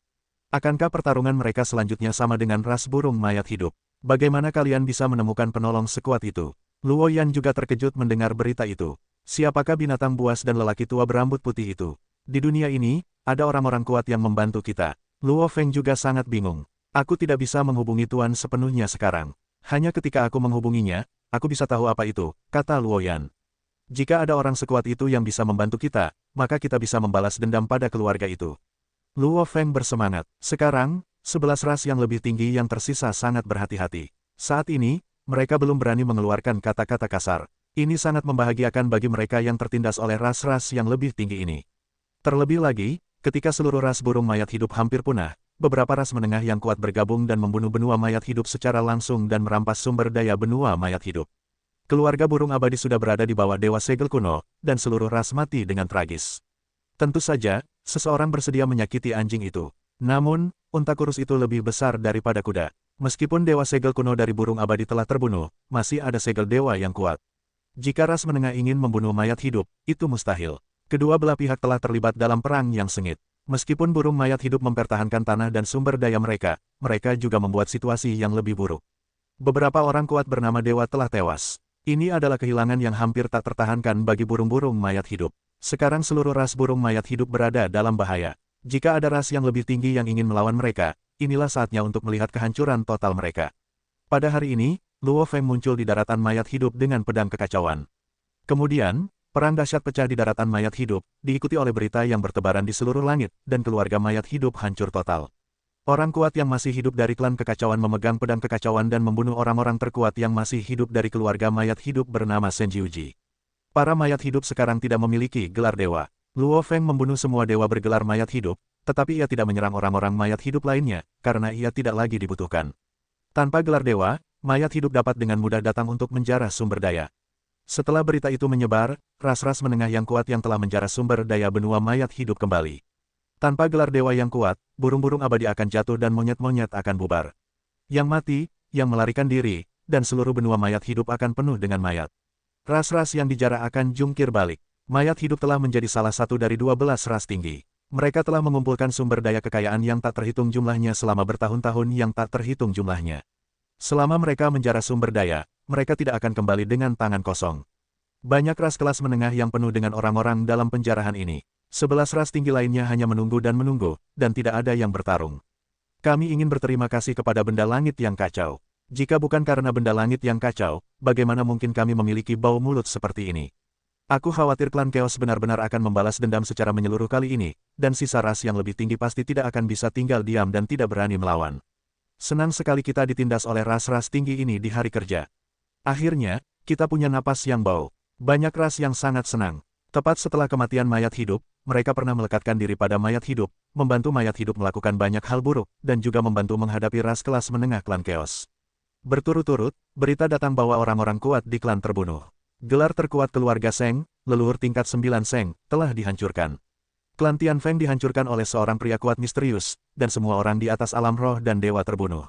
Speaker 1: Akankah pertarungan mereka selanjutnya sama dengan ras burung mayat hidup? Bagaimana kalian bisa menemukan penolong sekuat itu? Luo Yan juga terkejut mendengar berita itu. Siapakah binatang buas dan lelaki tua berambut putih itu? Di dunia ini, ada orang-orang kuat yang membantu kita. Luo Feng juga sangat bingung. Aku tidak bisa menghubungi Tuan sepenuhnya sekarang. Hanya ketika aku menghubunginya, aku bisa tahu apa itu, kata Luo Yan. Jika ada orang sekuat itu yang bisa membantu kita, maka kita bisa membalas dendam pada keluarga itu. Luo Feng bersemangat. Sekarang, 11 ras yang lebih tinggi yang tersisa sangat berhati-hati. Saat ini, mereka belum berani mengeluarkan kata-kata kasar. Ini sangat membahagiakan bagi mereka yang tertindas oleh ras-ras yang lebih tinggi ini. Terlebih lagi, ketika seluruh ras burung mayat hidup hampir punah, beberapa ras menengah yang kuat bergabung dan membunuh benua mayat hidup secara langsung dan merampas sumber daya benua mayat hidup. Keluarga burung abadi sudah berada di bawah dewa segel kuno, dan seluruh ras mati dengan tragis. Tentu saja, seseorang bersedia menyakiti anjing itu. Namun, unta kurus itu lebih besar daripada kuda. Meskipun dewa segel kuno dari burung abadi telah terbunuh, masih ada segel dewa yang kuat. Jika ras menengah ingin membunuh mayat hidup, itu mustahil. Kedua belah pihak telah terlibat dalam perang yang sengit. Meskipun burung mayat hidup mempertahankan tanah dan sumber daya mereka, mereka juga membuat situasi yang lebih buruk. Beberapa orang kuat bernama dewa telah tewas. Ini adalah kehilangan yang hampir tak tertahankan bagi burung-burung mayat hidup. Sekarang seluruh ras burung mayat hidup berada dalam bahaya. Jika ada ras yang lebih tinggi yang ingin melawan mereka, inilah saatnya untuk melihat kehancuran total mereka. Pada hari ini, Luo Feng muncul di daratan mayat hidup dengan pedang kekacauan. Kemudian, perang dahsyat pecah di daratan mayat hidup, diikuti oleh berita yang bertebaran di seluruh langit, dan keluarga mayat hidup hancur total. Orang kuat yang masih hidup dari klan kekacauan memegang pedang kekacauan dan membunuh orang-orang terkuat yang masih hidup dari keluarga mayat hidup bernama Senjiuji. Para mayat hidup sekarang tidak memiliki gelar dewa. Luo Feng membunuh semua dewa bergelar mayat hidup, tetapi ia tidak menyerang orang-orang mayat hidup lainnya, karena ia tidak lagi dibutuhkan. Tanpa gelar dewa, mayat hidup dapat dengan mudah datang untuk menjarah sumber daya. Setelah berita itu menyebar, ras-ras menengah yang kuat yang telah menjarah sumber daya benua mayat hidup kembali. Tanpa gelar dewa yang kuat, burung-burung abadi akan jatuh dan monyet-monyet akan bubar. Yang mati, yang melarikan diri, dan seluruh benua mayat hidup akan penuh dengan mayat. Ras-ras yang dijarah akan jungkir balik. Mayat hidup telah menjadi salah satu dari 12 ras tinggi. Mereka telah mengumpulkan sumber daya kekayaan yang tak terhitung jumlahnya selama bertahun-tahun yang tak terhitung jumlahnya. Selama mereka menjarah sumber daya, mereka tidak akan kembali dengan tangan kosong. Banyak ras kelas menengah yang penuh dengan orang-orang dalam penjarahan ini. 11 ras tinggi lainnya hanya menunggu, dan tidak ada yang bertarung. Kami ingin berterima kasih kepada benda langit yang kacau. Jika bukan karena benda langit yang kacau, bagaimana mungkin kami memiliki bau mulut seperti ini? Aku khawatir klan Chaos benar-benar akan membalas dendam secara menyeluruh kali ini, dan sisa ras yang lebih tinggi pasti tidak akan bisa tinggal diam dan tidak berani melawan. Senang sekali kita ditindas oleh ras-ras tinggi ini di hari kerja. Akhirnya, kita punya napas yang bau. Banyak ras yang sangat senang. Tepat setelah kematian mayat hidup, mereka pernah melekatkan diri pada mayat hidup, membantu mayat hidup melakukan banyak hal buruk, dan juga membantu menghadapi ras kelas menengah klan Chaos. Berturut-turut, berita datang bahwa orang-orang kuat di klan terbunuh. Gelar terkuat keluarga Seng, leluhur tingkat 9 Seng, telah dihancurkan. Klan Tianfeng dihancurkan oleh seorang pria kuat misterius, dan semua orang di atas alam roh dan dewa terbunuh.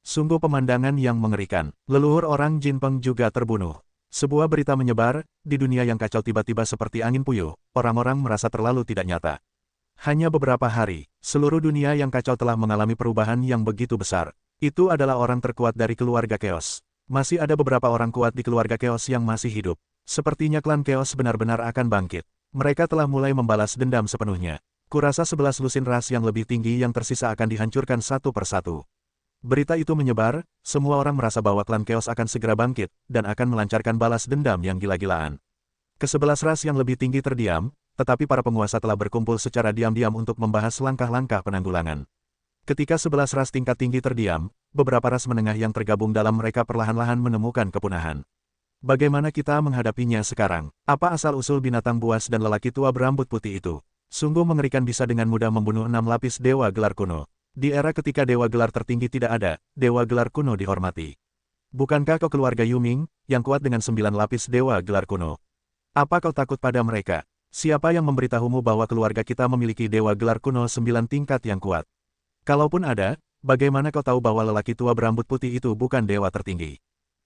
Speaker 1: Sungguh pemandangan yang mengerikan. Leluhur orang Jinpeng juga terbunuh. Sebuah berita menyebar, di dunia yang kacau tiba-tiba seperti angin puyuh, orang-orang merasa terlalu tidak nyata. Hanya beberapa hari, seluruh dunia yang kacau telah mengalami perubahan yang begitu besar. Itu adalah orang terkuat dari keluarga Chaos. Masih ada beberapa orang kuat di keluarga Chaos yang masih hidup. Sepertinya klan Chaos benar-benar akan bangkit. Mereka telah mulai membalas dendam sepenuhnya. Kurasa 11 lusin ras yang lebih tinggi yang tersisa akan dihancurkan satu persatu. Berita itu menyebar, semua orang merasa bahwa klan Chaos akan segera bangkit, dan akan melancarkan balas dendam yang gila-gilaan. Ke-11 ras yang lebih tinggi terdiam, tetapi para penguasa telah berkumpul secara diam-diam untuk membahas langkah-langkah penanggulangan. Ketika 11 ras tingkat tinggi terdiam, beberapa ras menengah yang tergabung dalam mereka perlahan-lahan menemukan kepunahan. Bagaimana kita menghadapinya sekarang? Apa asal-usul binatang buas dan lelaki tua berambut putih itu? Sungguh mengerikan, bisa dengan mudah membunuh 6 lapis dewa gelar kuno. Di era ketika dewa gelar tertinggi tidak ada, dewa gelar kuno dihormati. Bukankah kau keluarga Yuming, yang kuat dengan 9 lapis dewa gelar kuno? Apa kau takut pada mereka? Siapa yang memberitahumu bahwa keluarga kita memiliki dewa gelar kuno 9 tingkat yang kuat? Kalaupun ada, bagaimana kau tahu bahwa lelaki tua berambut putih itu bukan dewa tertinggi?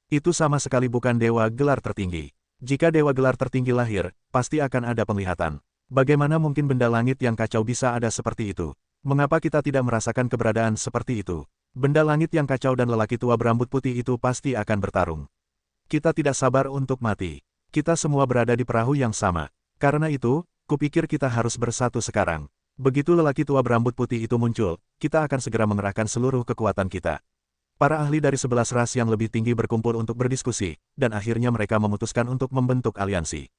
Speaker 1: Itu sama sekali bukan dewa gelar tertinggi. Jika dewa gelar tertinggi lahir, pasti akan ada penglihatan. Bagaimana mungkin benda langit yang kacau bisa ada seperti itu? Mengapa kita tidak merasakan keberadaan seperti itu? Benda langit yang kacau dan lelaki tua berambut putih itu pasti akan bertarung. Kita tidak sabar untuk mati. Kita semua berada di perahu yang sama. Karena itu, kupikir kita harus bersatu sekarang. Begitu lelaki tua berambut putih itu muncul, kita akan segera mengerahkan seluruh kekuatan kita. Para ahli dari 11 ras yang lebih tinggi berkumpul untuk berdiskusi, dan akhirnya mereka memutuskan untuk membentuk aliansi.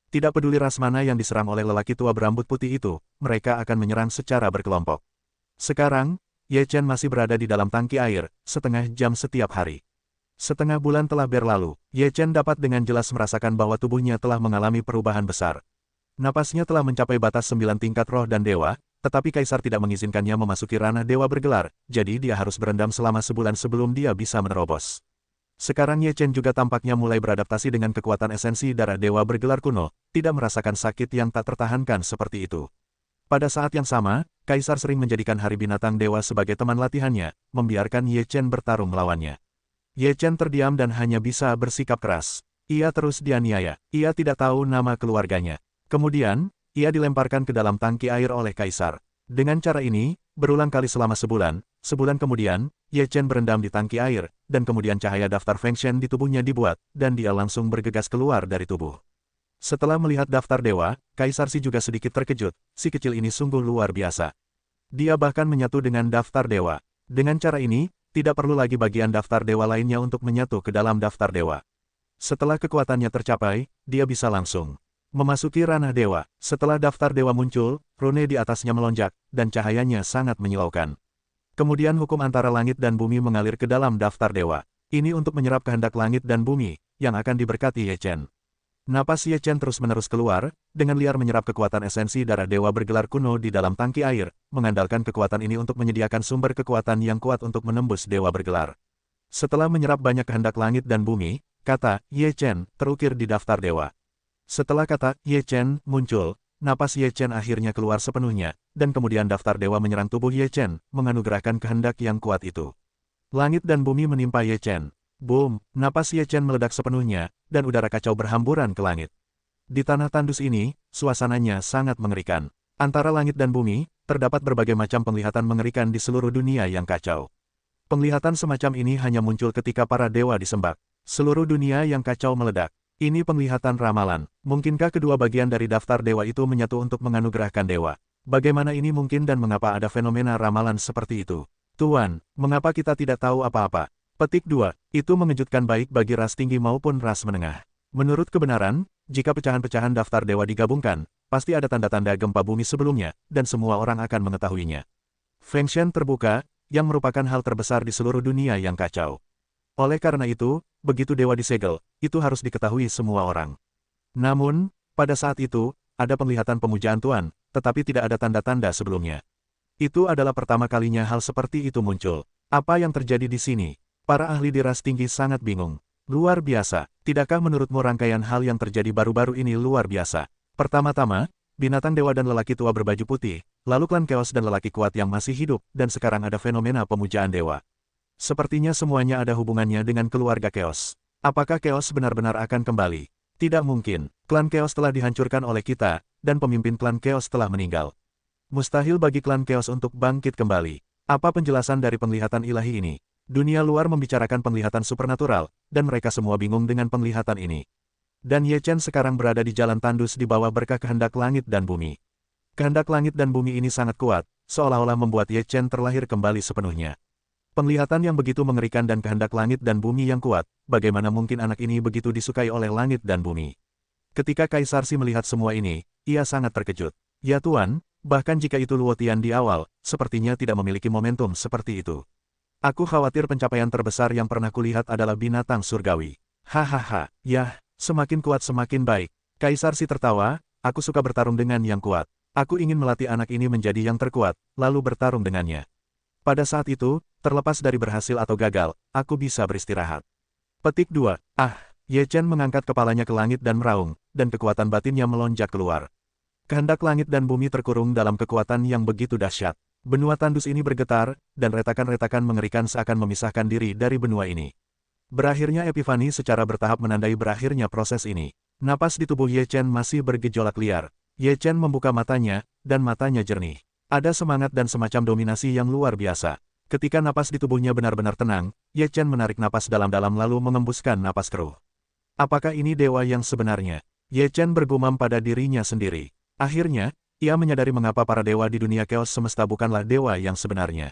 Speaker 1: Tidak peduli ras mana yang diserang oleh lelaki tua berambut putih itu, mereka akan menyerang secara berkelompok. Sekarang, Ye Chen masih berada di dalam tangki air, setengah jam setiap hari. Setengah bulan telah berlalu, Ye Chen dapat dengan jelas merasakan bahwa tubuhnya telah mengalami perubahan besar. Napasnya telah mencapai batas 9 tingkat roh dan dewa, tetapi Kaisar tidak mengizinkannya memasuki ranah dewa bergelar, jadi dia harus berendam selama sebulan sebelum dia bisa menerobos. Sekarang Ye Chen juga tampaknya mulai beradaptasi dengan kekuatan esensi darah dewa bergelar kuno, tidak merasakan sakit yang tak tertahankan seperti itu. Pada saat yang sama, Kaisar sering menjadikan Hari Binatang Dewa sebagai teman latihannya, membiarkan Ye Chen bertarung melawannya. Ye Chen terdiam dan hanya bisa bersikap keras. Ia terus dianiaya, ia tidak tahu nama keluarganya. Kemudian, ia dilemparkan ke dalam tangki air oleh Kaisar. Dengan cara ini, berulang kali selama sebulan kemudian, Ye Chen berendam di tangki air, dan kemudian cahaya daftar Feng Shen di tubuhnya dibuat, dan dia langsung bergegas keluar dari tubuh. Setelah melihat daftar dewa, Kaisar Si juga sedikit terkejut, si kecil ini sungguh luar biasa. Dia bahkan menyatu dengan daftar dewa. Dengan cara ini, tidak perlu lagi bagian daftar dewa lainnya untuk menyatu ke dalam daftar dewa. Setelah kekuatannya tercapai, dia bisa langsung memasuki ranah dewa. Setelah daftar dewa muncul, rune di atasnya melonjak, dan cahayanya sangat menyilaukan. Kemudian hukum antara langit dan bumi mengalir ke dalam daftar dewa. Ini untuk menyerap kehendak langit dan bumi, yang akan diberkati Ye Chen. Napas Ye Chen terus-menerus keluar, dengan liar menyerap kekuatan esensi darah dewa bergelar kuno di dalam tangki air, mengandalkan kekuatan ini untuk menyediakan sumber kekuatan yang kuat untuk menembus dewa bergelar. Setelah menyerap banyak kehendak langit dan bumi, kata Ye Chen terukir di daftar dewa. Setelah kata Ye Chen muncul, napas Ye Chen akhirnya keluar sepenuhnya, dan kemudian daftar dewa menyerang tubuh Ye Chen, menganugerahkan kehendak yang kuat itu. Langit dan bumi menimpa Ye Chen. Boom, napas Ye Chen meledak sepenuhnya, dan udara kacau berhamburan ke langit. Di tanah tandus ini, suasananya sangat mengerikan. Antara langit dan bumi, terdapat berbagai macam penglihatan mengerikan di seluruh dunia yang kacau. Penglihatan semacam ini hanya muncul ketika para dewa disembah. Seluruh dunia yang kacau meledak. Ini penglihatan ramalan. Mungkinkah kedua bagian dari daftar dewa itu menyatu untuk menganugerahkan dewa? Bagaimana ini mungkin dan mengapa ada fenomena ramalan seperti itu? Tuan, mengapa kita tidak tahu apa-apa? Petik 2. Itu mengejutkan baik bagi ras tinggi maupun ras menengah. Menurut kebenaran, jika pecahan-pecahan daftar dewa digabungkan, pasti ada tanda-tanda gempa bumi sebelumnya, dan semua orang akan mengetahuinya. Feng Shen terbuka, yang merupakan hal terbesar di seluruh dunia yang kacau. Oleh karena itu, begitu dewa disegel, itu harus diketahui semua orang. Namun, pada saat itu, ada penglihatan pemujaan Tuan, tetapi tidak ada tanda-tanda sebelumnya. Itu adalah pertama kalinya hal seperti itu muncul. Apa yang terjadi di sini? Para ahli di ras tinggi sangat bingung. Luar biasa, tidakkah menurutmu rangkaian hal yang terjadi baru-baru ini luar biasa? Pertama-tama, binatang dewa dan lelaki tua berbaju putih, lalu klan Chaos dan lelaki kuat yang masih hidup, dan sekarang ada fenomena pemujaan dewa. Sepertinya semuanya ada hubungannya dengan keluarga Chaos. Apakah Chaos benar-benar akan kembali? Tidak mungkin. Klan Chaos telah dihancurkan oleh kita, dan pemimpin klan Chaos telah meninggal. Mustahil bagi klan Chaos untuk bangkit kembali. Apa penjelasan dari penglihatan ilahi ini? Dunia luar membicarakan penglihatan supernatural, dan mereka semua bingung dengan penglihatan ini. Dan Ye Chen sekarang berada di jalan tandus di bawah berkah kehendak langit dan bumi. Kehendak langit dan bumi ini sangat kuat, seolah-olah membuat Ye Chen terlahir kembali sepenuhnya. Penglihatan yang begitu mengerikan dan kehendak langit dan bumi yang kuat, bagaimana mungkin anak ini begitu disukai oleh langit dan bumi? Ketika Kaisar Si melihat semua ini, ia sangat terkejut. Ya Tuan, bahkan jika itu Luo Tian di awal, sepertinya tidak memiliki momentum seperti itu. Aku khawatir pencapaian terbesar yang pernah kulihat adalah binatang surgawi. Hahaha, yah, semakin kuat semakin baik. Kaisar Si tertawa, aku suka bertarung dengan yang kuat. Aku ingin melatih anak ini menjadi yang terkuat, lalu bertarung dengannya. Pada saat itu, terlepas dari berhasil atau gagal, aku bisa beristirahat. Petik 2. Ye Chen mengangkat kepalanya ke langit dan meraung, dan kekuatan batinnya melonjak keluar. Kehendak langit dan bumi terkurung dalam kekuatan yang begitu dahsyat. Benua tandus ini bergetar, dan retakan-retakan mengerikan seakan memisahkan diri dari benua ini. Berakhirnya Epifani secara bertahap menandai berakhirnya proses ini. Napas di tubuh Ye Chen masih bergejolak liar. Ye Chen membuka matanya, dan matanya jernih. Ada semangat dan semacam dominasi yang luar biasa. Ketika napas di tubuhnya benar-benar tenang, Ye Chen menarik napas dalam-dalam lalu mengembuskan napas keruh. Apakah ini dewa yang sebenarnya? Ye Chen bergumam pada dirinya sendiri. Akhirnya, ia menyadari mengapa para dewa di dunia Chaos semesta bukanlah dewa yang sebenarnya.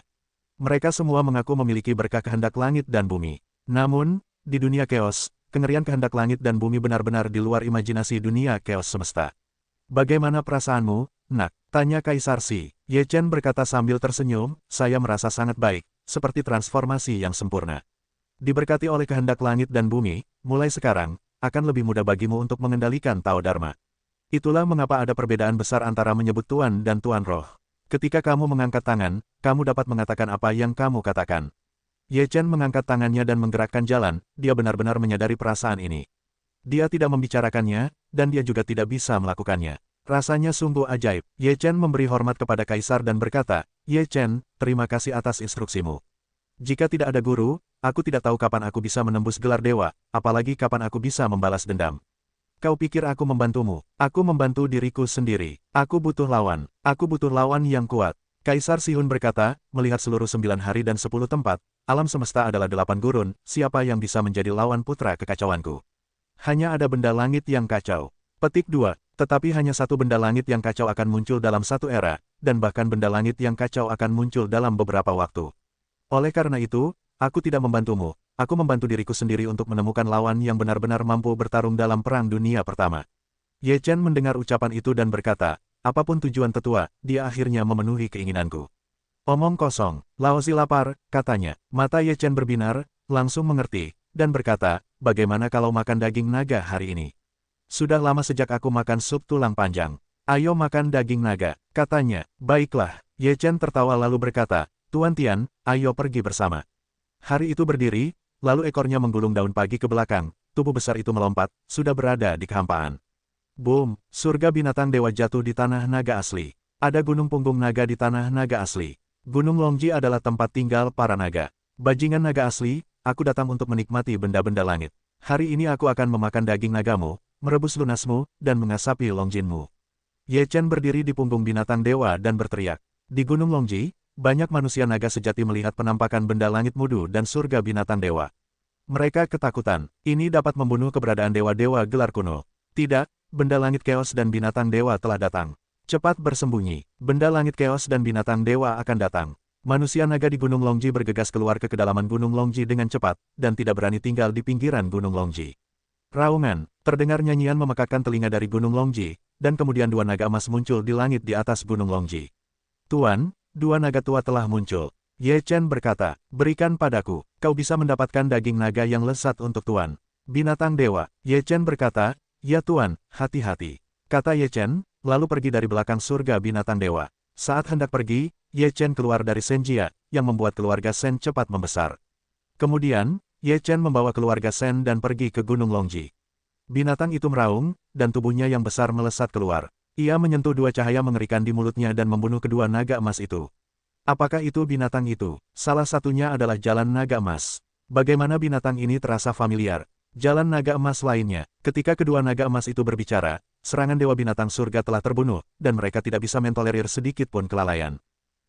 Speaker 1: Mereka semua mengaku memiliki berkah kehendak langit dan bumi. Namun, di dunia Chaos, kengerian kehendak langit dan bumi benar-benar di luar imajinasi dunia Chaos semesta. Bagaimana perasaanmu, Nak? Tanya Kaisar Si. Ye Chen berkata sambil tersenyum, saya merasa sangat baik, seperti transformasi yang sempurna. Diberkati oleh kehendak langit dan bumi, mulai sekarang, akan lebih mudah bagimu untuk mengendalikan Tao Dharma. Itulah mengapa ada perbedaan besar antara menyebut Tuan dan Tuan Roh. Ketika kamu mengangkat tangan, kamu dapat mengatakan apa yang kamu katakan. Ye Chen mengangkat tangannya dan menggerakkan jalan, dia benar-benar menyadari perasaan ini. Dia tidak membicarakannya, dan dia juga tidak bisa melakukannya. Rasanya sungguh ajaib. Ye Chen memberi hormat kepada Kaisar dan berkata, Ye Chen, terima kasih atas instruksimu. Jika tidak ada guru, aku tidak tahu kapan aku bisa menembus gelar dewa, apalagi kapan aku bisa membalas dendam. Kau pikir aku membantumu? Aku membantu diriku sendiri. Aku butuh lawan. Aku butuh lawan yang kuat. Kaisar Sihun berkata, melihat seluruh 9 hari dan 10 tempat, alam semesta adalah 8 gurun, siapa yang bisa menjadi lawan putra kekacauanku? Hanya ada benda langit yang kacau. Petik 2. Tetapi hanya satu benda langit yang kacau akan muncul dalam satu era, dan bahkan benda langit yang kacau akan muncul dalam beberapa waktu. Oleh karena itu, aku tidak membantumu, aku membantu diriku sendiri untuk menemukan lawan yang benar-benar mampu bertarung dalam Perang Dunia Pertama. Ye Chen mendengar ucapan itu dan berkata, apapun tujuan tetua, dia akhirnya memenuhi keinginanku. Omong kosong, Laozi lapar, katanya. Mata Ye Chen berbinar, langsung mengerti, dan berkata, bagaimana kalau makan daging naga hari ini? Sudah lama sejak aku makan sup tulang panjang. Ayo makan daging naga, katanya. Baiklah, Ye Chen tertawa lalu berkata, Tuan Tian, ayo pergi bersama. Hari itu berdiri, lalu ekornya menggulung daun pagi ke belakang, tubuh besar itu melompat, sudah berada di kehampaan. Boom, surga binatang dewa jatuh di tanah naga asli. Ada gunung punggung naga di tanah naga asli. Gunung Longji adalah tempat tinggal para naga. Bajingan naga asli, aku datang untuk menikmati benda-benda langit. Hari ini aku akan memakan daging nagamu, merebus lunasmu, dan mengasapi Longjinmu. Ye Chen berdiri di punggung binatang dewa dan berteriak. Di Gunung Longji, banyak manusia naga sejati melihat penampakan benda langit mudu dan surga binatang dewa. Mereka ketakutan, ini dapat membunuh keberadaan dewa-dewa gelar kuno. Tidak, benda langit keos dan binatang dewa telah datang. Cepat bersembunyi, benda langit keos dan binatang dewa akan datang. Manusia naga di Gunung Longji bergegas keluar ke kedalaman Gunung Longji dengan cepat, dan tidak berani tinggal di pinggiran Gunung Longji. Raungan, terdengar nyanyian memekakkan telinga dari Gunung Longji, dan kemudian dua naga emas muncul di langit di atas Gunung Longji. Tuan, dua naga tua telah muncul. Ye Chen berkata, berikan padaku, kau bisa mendapatkan daging naga yang lezat untuk Tuan. Binatang dewa, Ye Chen berkata, ya Tuan, hati-hati. Kata Ye Chen, lalu pergi dari belakang surga binatang dewa. Saat hendak pergi, Ye Chen keluar dari Senjia, yang membuat keluarga Sen cepat membesar. Kemudian, Ye Chen membawa keluarga Sen dan pergi ke Gunung Longji. Binatang itu meraung, dan tubuhnya yang besar melesat keluar. Ia menyentuh dua cahaya mengerikan di mulutnya dan membunuh kedua naga emas itu. Apakah itu binatang itu? Salah satunya adalah jalan naga emas. Bagaimana binatang ini terasa familiar? Jalan naga emas lainnya. Ketika kedua naga emas itu berbicara, serangan dewa binatang surga telah terbunuh, dan mereka tidak bisa mentolerir sedikit pun kelalaian.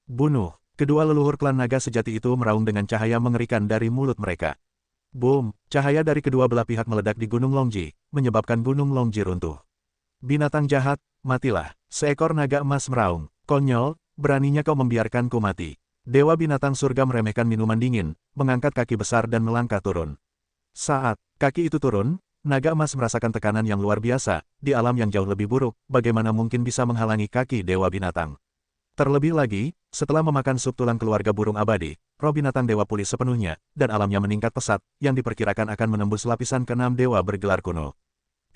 Speaker 1: Bunuh. Kedua leluhur klan naga sejati itu meraung dengan cahaya mengerikan dari mulut mereka. Boom, cahaya dari kedua belah pihak meledak di Gunung Longji, menyebabkan Gunung Longji runtuh. Binatang jahat, matilah. Seekor naga emas meraung. Konyol, beraninya kau membiarkanku mati. Dewa binatang surga meremehkan minuman dingin, mengangkat kaki besar dan melangkah turun. Saat kaki itu turun, naga emas merasakan tekanan yang luar biasa, di alam yang jauh lebih buruk, bagaimana mungkin bisa menghalangi kaki dewa binatang. Terlebih lagi, setelah memakan sup tulang keluarga burung abadi, roh binatang dewa pulih sepenuhnya, dan alamnya meningkat pesat, yang diperkirakan akan menembus lapisan ke-6 dewa bergelar kuno.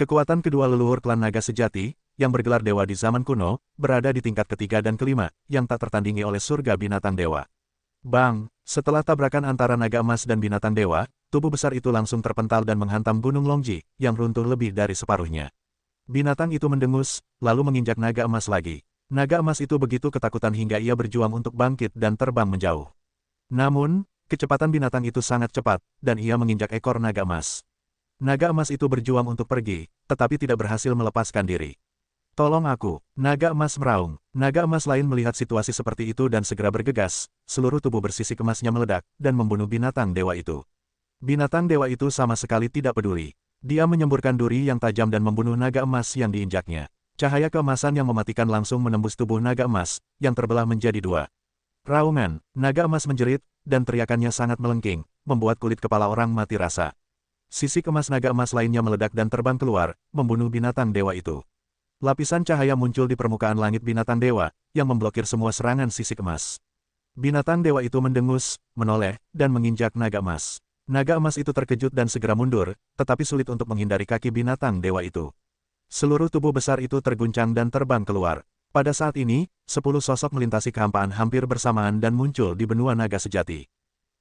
Speaker 1: Kekuatan kedua leluhur klan naga sejati, yang bergelar dewa di zaman kuno, berada di tingkat ketiga dan kelima, yang tak tertandingi oleh surga binatang dewa. Bang! Setelah tabrakan antara naga emas dan binatang dewa, tubuh besar itu langsung terpental dan menghantam Gunung Longji, yang runtuh lebih dari separuhnya. Binatang itu mendengus, lalu menginjak naga emas lagi. Naga emas itu begitu ketakutan hingga ia berjuang untuk bangkit dan terbang menjauh. Namun, kecepatan binatang itu sangat cepat, dan ia menginjak ekor naga emas. Naga emas itu berjuang untuk pergi, tetapi tidak berhasil melepaskan diri. Tolong aku, naga emas meraung. Naga emas lain melihat situasi seperti itu dan segera bergegas, seluruh tubuh bersisik emasnya meledak, dan membunuh binatang dewa itu. Binatang dewa itu sama sekali tidak peduli. Dia menyemburkan duri yang tajam dan membunuh naga emas yang diinjaknya. Cahaya keemasan yang mematikan langsung menembus tubuh naga emas, yang terbelah menjadi dua. Raungan, naga emas menjerit, dan teriakannya sangat melengking, membuat kulit kepala orang mati rasa. Sisik emas naga emas lainnya meledak dan terbang keluar, membunuh binatang dewa itu. Lapisan cahaya muncul di permukaan langit binatang dewa, yang memblokir semua serangan sisik emas. Binatang dewa itu mendengus, menoleh, dan menginjak naga emas. Naga emas itu terkejut dan segera mundur, tetapi sulit untuk menghindari kaki binatang dewa itu. Seluruh tubuh besar itu terguncang dan terbang keluar. Pada saat ini, 10 sosok melintasi kehampaan hampir bersamaan dan muncul di benua naga sejati.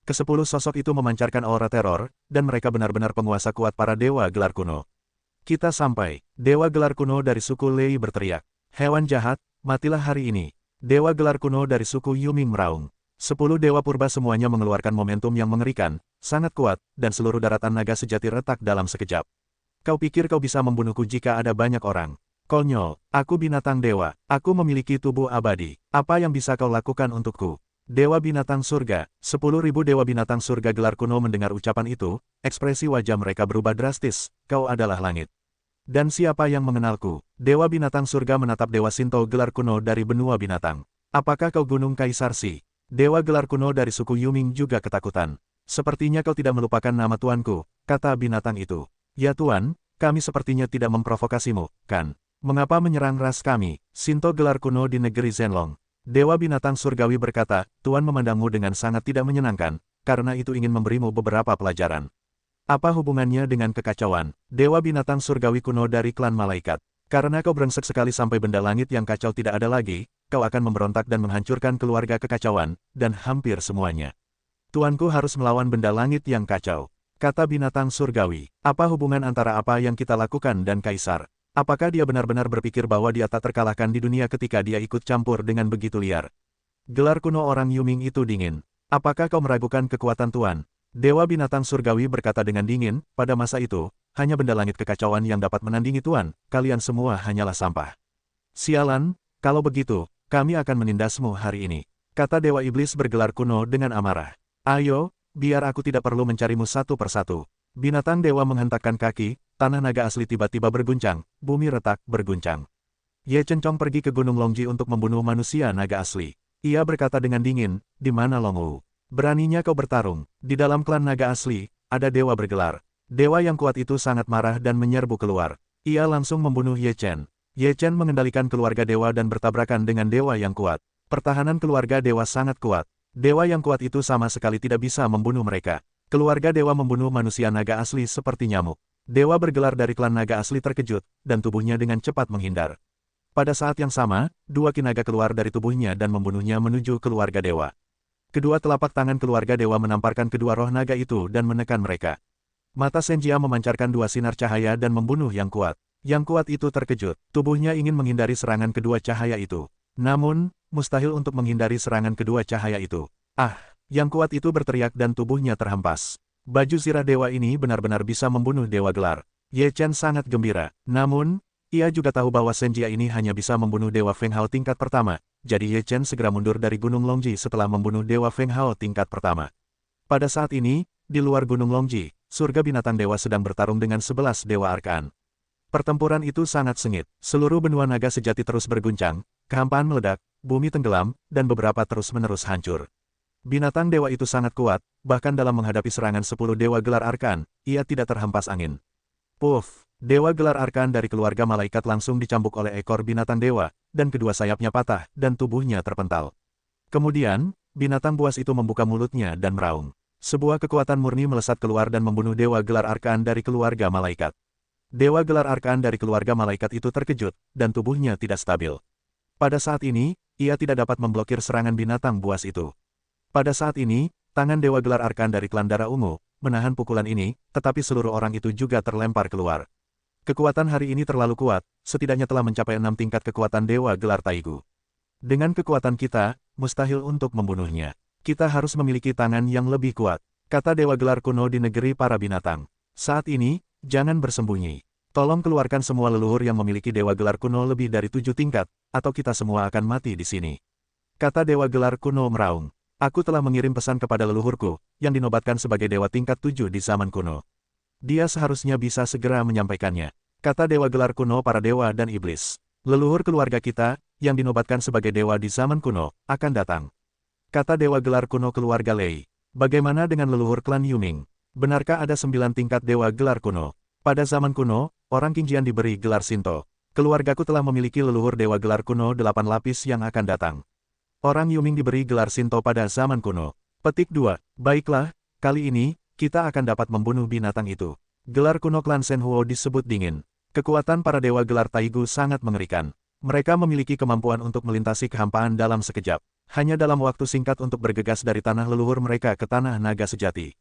Speaker 1: Ke-10 sosok itu memancarkan aura teror, dan mereka benar-benar penguasa kuat para dewa gelar kuno. Kita sampai. Dewa gelar kuno dari suku Lei berteriak. Hewan jahat, matilah hari ini. Dewa gelar kuno dari suku Yuming meraung. 10 dewa purba semuanya mengeluarkan momentum yang mengerikan, sangat kuat, dan seluruh daratan naga sejati retak dalam sekejap. Kau pikir kau bisa membunuhku jika ada banyak orang? Konyol, aku binatang dewa, aku memiliki tubuh abadi. Apa yang bisa kau lakukan untukku? Dewa binatang surga, 10.000 dewa binatang surga gelar kuno mendengar ucapan itu, ekspresi wajah mereka berubah drastis, kau adalah langit. Dan siapa yang mengenalku? Dewa binatang surga menatap dewa Sinto gelar kuno dari benua binatang. Apakah kau Gunung Kaisar Si? Dewa gelar kuno dari suku Yuming juga ketakutan. Sepertinya kau tidak melupakan nama tuanku, kata binatang itu. Ya tuan, kami sepertinya tidak memprovokasimu, kan? Mengapa menyerang ras kami? Sinto gelar kuno di negeri Zenlong. Dewa binatang surgawi berkata, Tuan memandangmu dengan sangat tidak menyenangkan, karena itu ingin memberimu beberapa pelajaran. Apa hubungannya dengan kekacauan? Dewa binatang surgawi kuno dari klan malaikat. Karena kau brengsek sekali sampai benda langit yang kacau tidak ada lagi, kau akan memberontak dan menghancurkan keluarga kekacauan, dan hampir semuanya. Tuanku harus melawan benda langit yang kacau. Kata binatang surgawi, apa hubungan antara apa yang kita lakukan dan Kaisar? Apakah dia benar-benar berpikir bahwa dia tak terkalahkan di dunia ketika dia ikut campur dengan begitu liar? Gelar kuno orang Yuming itu dingin. Apakah kau meragukan kekuatan Tuan? Dewa binatang surgawi berkata dengan dingin, pada masa itu, hanya benda langit kekacauan yang dapat menandingi Tuan, kalian semua hanyalah sampah. Sialan, kalau begitu, kami akan menindasmu hari ini. Kata Dewa Iblis bergelar kuno dengan amarah. Ayo, biar aku tidak perlu mencarimu satu persatu. Binatang dewa menghentakkan kaki, tanah naga asli tiba-tiba berguncang, bumi retak berguncang. Ye Chen Chong pergi ke Gunung Longji untuk membunuh manusia naga asli. Ia berkata dengan dingin, di mana Long Wu? Beraninya kau bertarung. Di dalam klan naga asli, ada dewa bergelar. Dewa yang kuat itu sangat marah dan menyerbu keluar. Ia langsung membunuh Ye Chen. Ye Chen mengendalikan keluarga dewa dan bertabrakan dengan dewa yang kuat. Pertahanan keluarga dewa sangat kuat. Dewa yang kuat itu sama sekali tidak bisa membunuh mereka. Keluarga dewa membunuh manusia naga asli seperti nyamuk. Dewa bergelar dari klan naga asli terkejut, dan tubuhnya dengan cepat menghindar. Pada saat yang sama, dua kinaga keluar dari tubuhnya dan membunuhnya menuju keluarga dewa. Kedua telapak tangan keluarga dewa menamparkan kedua roh naga itu dan menekan mereka. Mata Senjia memancarkan dua sinar cahaya dan membunuh yang kuat. Yang kuat itu terkejut, tubuhnya ingin menghindari serangan kedua cahaya itu. Namun, mustahil untuk menghindari serangan kedua cahaya itu. Ah, yang kuat itu berteriak dan tubuhnya terhempas. Baju zirah dewa ini benar-benar bisa membunuh dewa gelar. Ye Chen sangat gembira. Namun, ia juga tahu bahwa Senjia ini hanya bisa membunuh dewa Feng Hao tingkat pertama. Jadi Ye Chen segera mundur dari Gunung Longji setelah membunuh dewa Feng Hao tingkat pertama. Pada saat ini, di luar Gunung Longji, surga binatang dewa sedang bertarung dengan 11 dewa arkaan. Pertempuran itu sangat sengit. Seluruh benua naga sejati terus berguncang, kehampaan meledak, bumi tenggelam, dan beberapa terus-menerus hancur. Binatang dewa itu sangat kuat, bahkan dalam menghadapi serangan 10 dewa gelar arkaan, ia tidak terhempas angin. Puff! Dewa gelar arkaan dari keluarga malaikat langsung dicambuk oleh ekor binatang dewa, dan kedua sayapnya patah, dan tubuhnya terpental. Kemudian, binatang buas itu membuka mulutnya dan meraung. Sebuah kekuatan murni melesat keluar dan membunuh dewa gelar arkaan dari keluarga malaikat. Dewa gelar arkaan dari keluarga malaikat itu terkejut, dan tubuhnya tidak stabil. Pada saat ini, ia tidak dapat memblokir serangan binatang buas itu. Pada saat ini, tangan dewa gelar arkaan dari klan darah ungu menahan pukulan ini, tetapi seluruh orang itu juga terlempar keluar. Kekuatan hari ini terlalu kuat, setidaknya telah mencapai 6 tingkat kekuatan dewa gelar Taigu. Dengan kekuatan kita, mustahil untuk membunuhnya. Kita harus memiliki tangan yang lebih kuat, kata dewa gelar kuno di negeri para binatang. Saat ini, jangan bersembunyi. Tolong keluarkan semua leluhur yang memiliki dewa gelar kuno lebih dari 7 tingkat, atau kita semua akan mati di sini. Kata dewa gelar kuno meraung. Aku telah mengirim pesan kepada leluhurku, yang dinobatkan sebagai dewa tingkat 7 di zaman kuno. Dia seharusnya bisa segera menyampaikannya. Kata dewa gelar kuno para dewa dan iblis. Leluhur keluarga kita, yang dinobatkan sebagai dewa di zaman kuno, akan datang. Kata dewa gelar kuno keluarga Lei. Bagaimana dengan leluhur klan Yuming? Benarkah ada 9 tingkat dewa gelar kuno? Pada zaman kuno, orang Qingjian diberi gelar Shinto. Keluargaku telah memiliki leluhur dewa gelar kuno 8 lapis yang akan datang. Orang Yuming diberi gelar Shinto pada zaman kuno. Petik 2. Baiklah, kali ini, kita akan dapat membunuh binatang itu. Gelar kuno klan Shenhuo disebut dingin. Kekuatan para dewa gelar Taigu sangat mengerikan. Mereka memiliki kemampuan untuk melintasi kehampaan dalam sekejap. Hanya dalam waktu singkat untuk bergegas dari tanah leluhur mereka ke tanah naga sejati.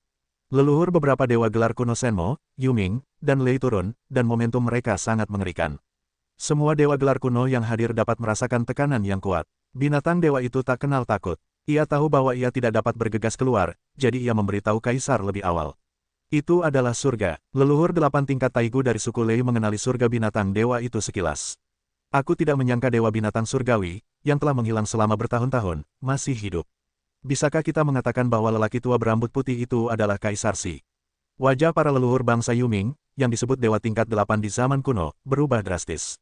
Speaker 1: Leluhur beberapa dewa gelar kuno Shenmo, Yuming, dan Lei turun, dan momentum mereka sangat mengerikan. Semua dewa gelar kuno yang hadir dapat merasakan tekanan yang kuat. Binatang dewa itu tak kenal takut. Ia tahu bahwa ia tidak dapat bergegas keluar, jadi ia memberitahu Kaisar lebih awal. Itu adalah surga. Leluhur 8 tingkat Taigu dari suku Lei mengenali surga binatang dewa itu sekilas. Aku tidak menyangka dewa binatang surgawi, yang telah menghilang selama bertahun-tahun, masih hidup. Bisakah kita mengatakan bahwa lelaki tua berambut putih itu adalah Kaisar Si? Wajah para leluhur bangsa Yuming, yang disebut dewa tingkat 8 di zaman kuno, berubah drastis.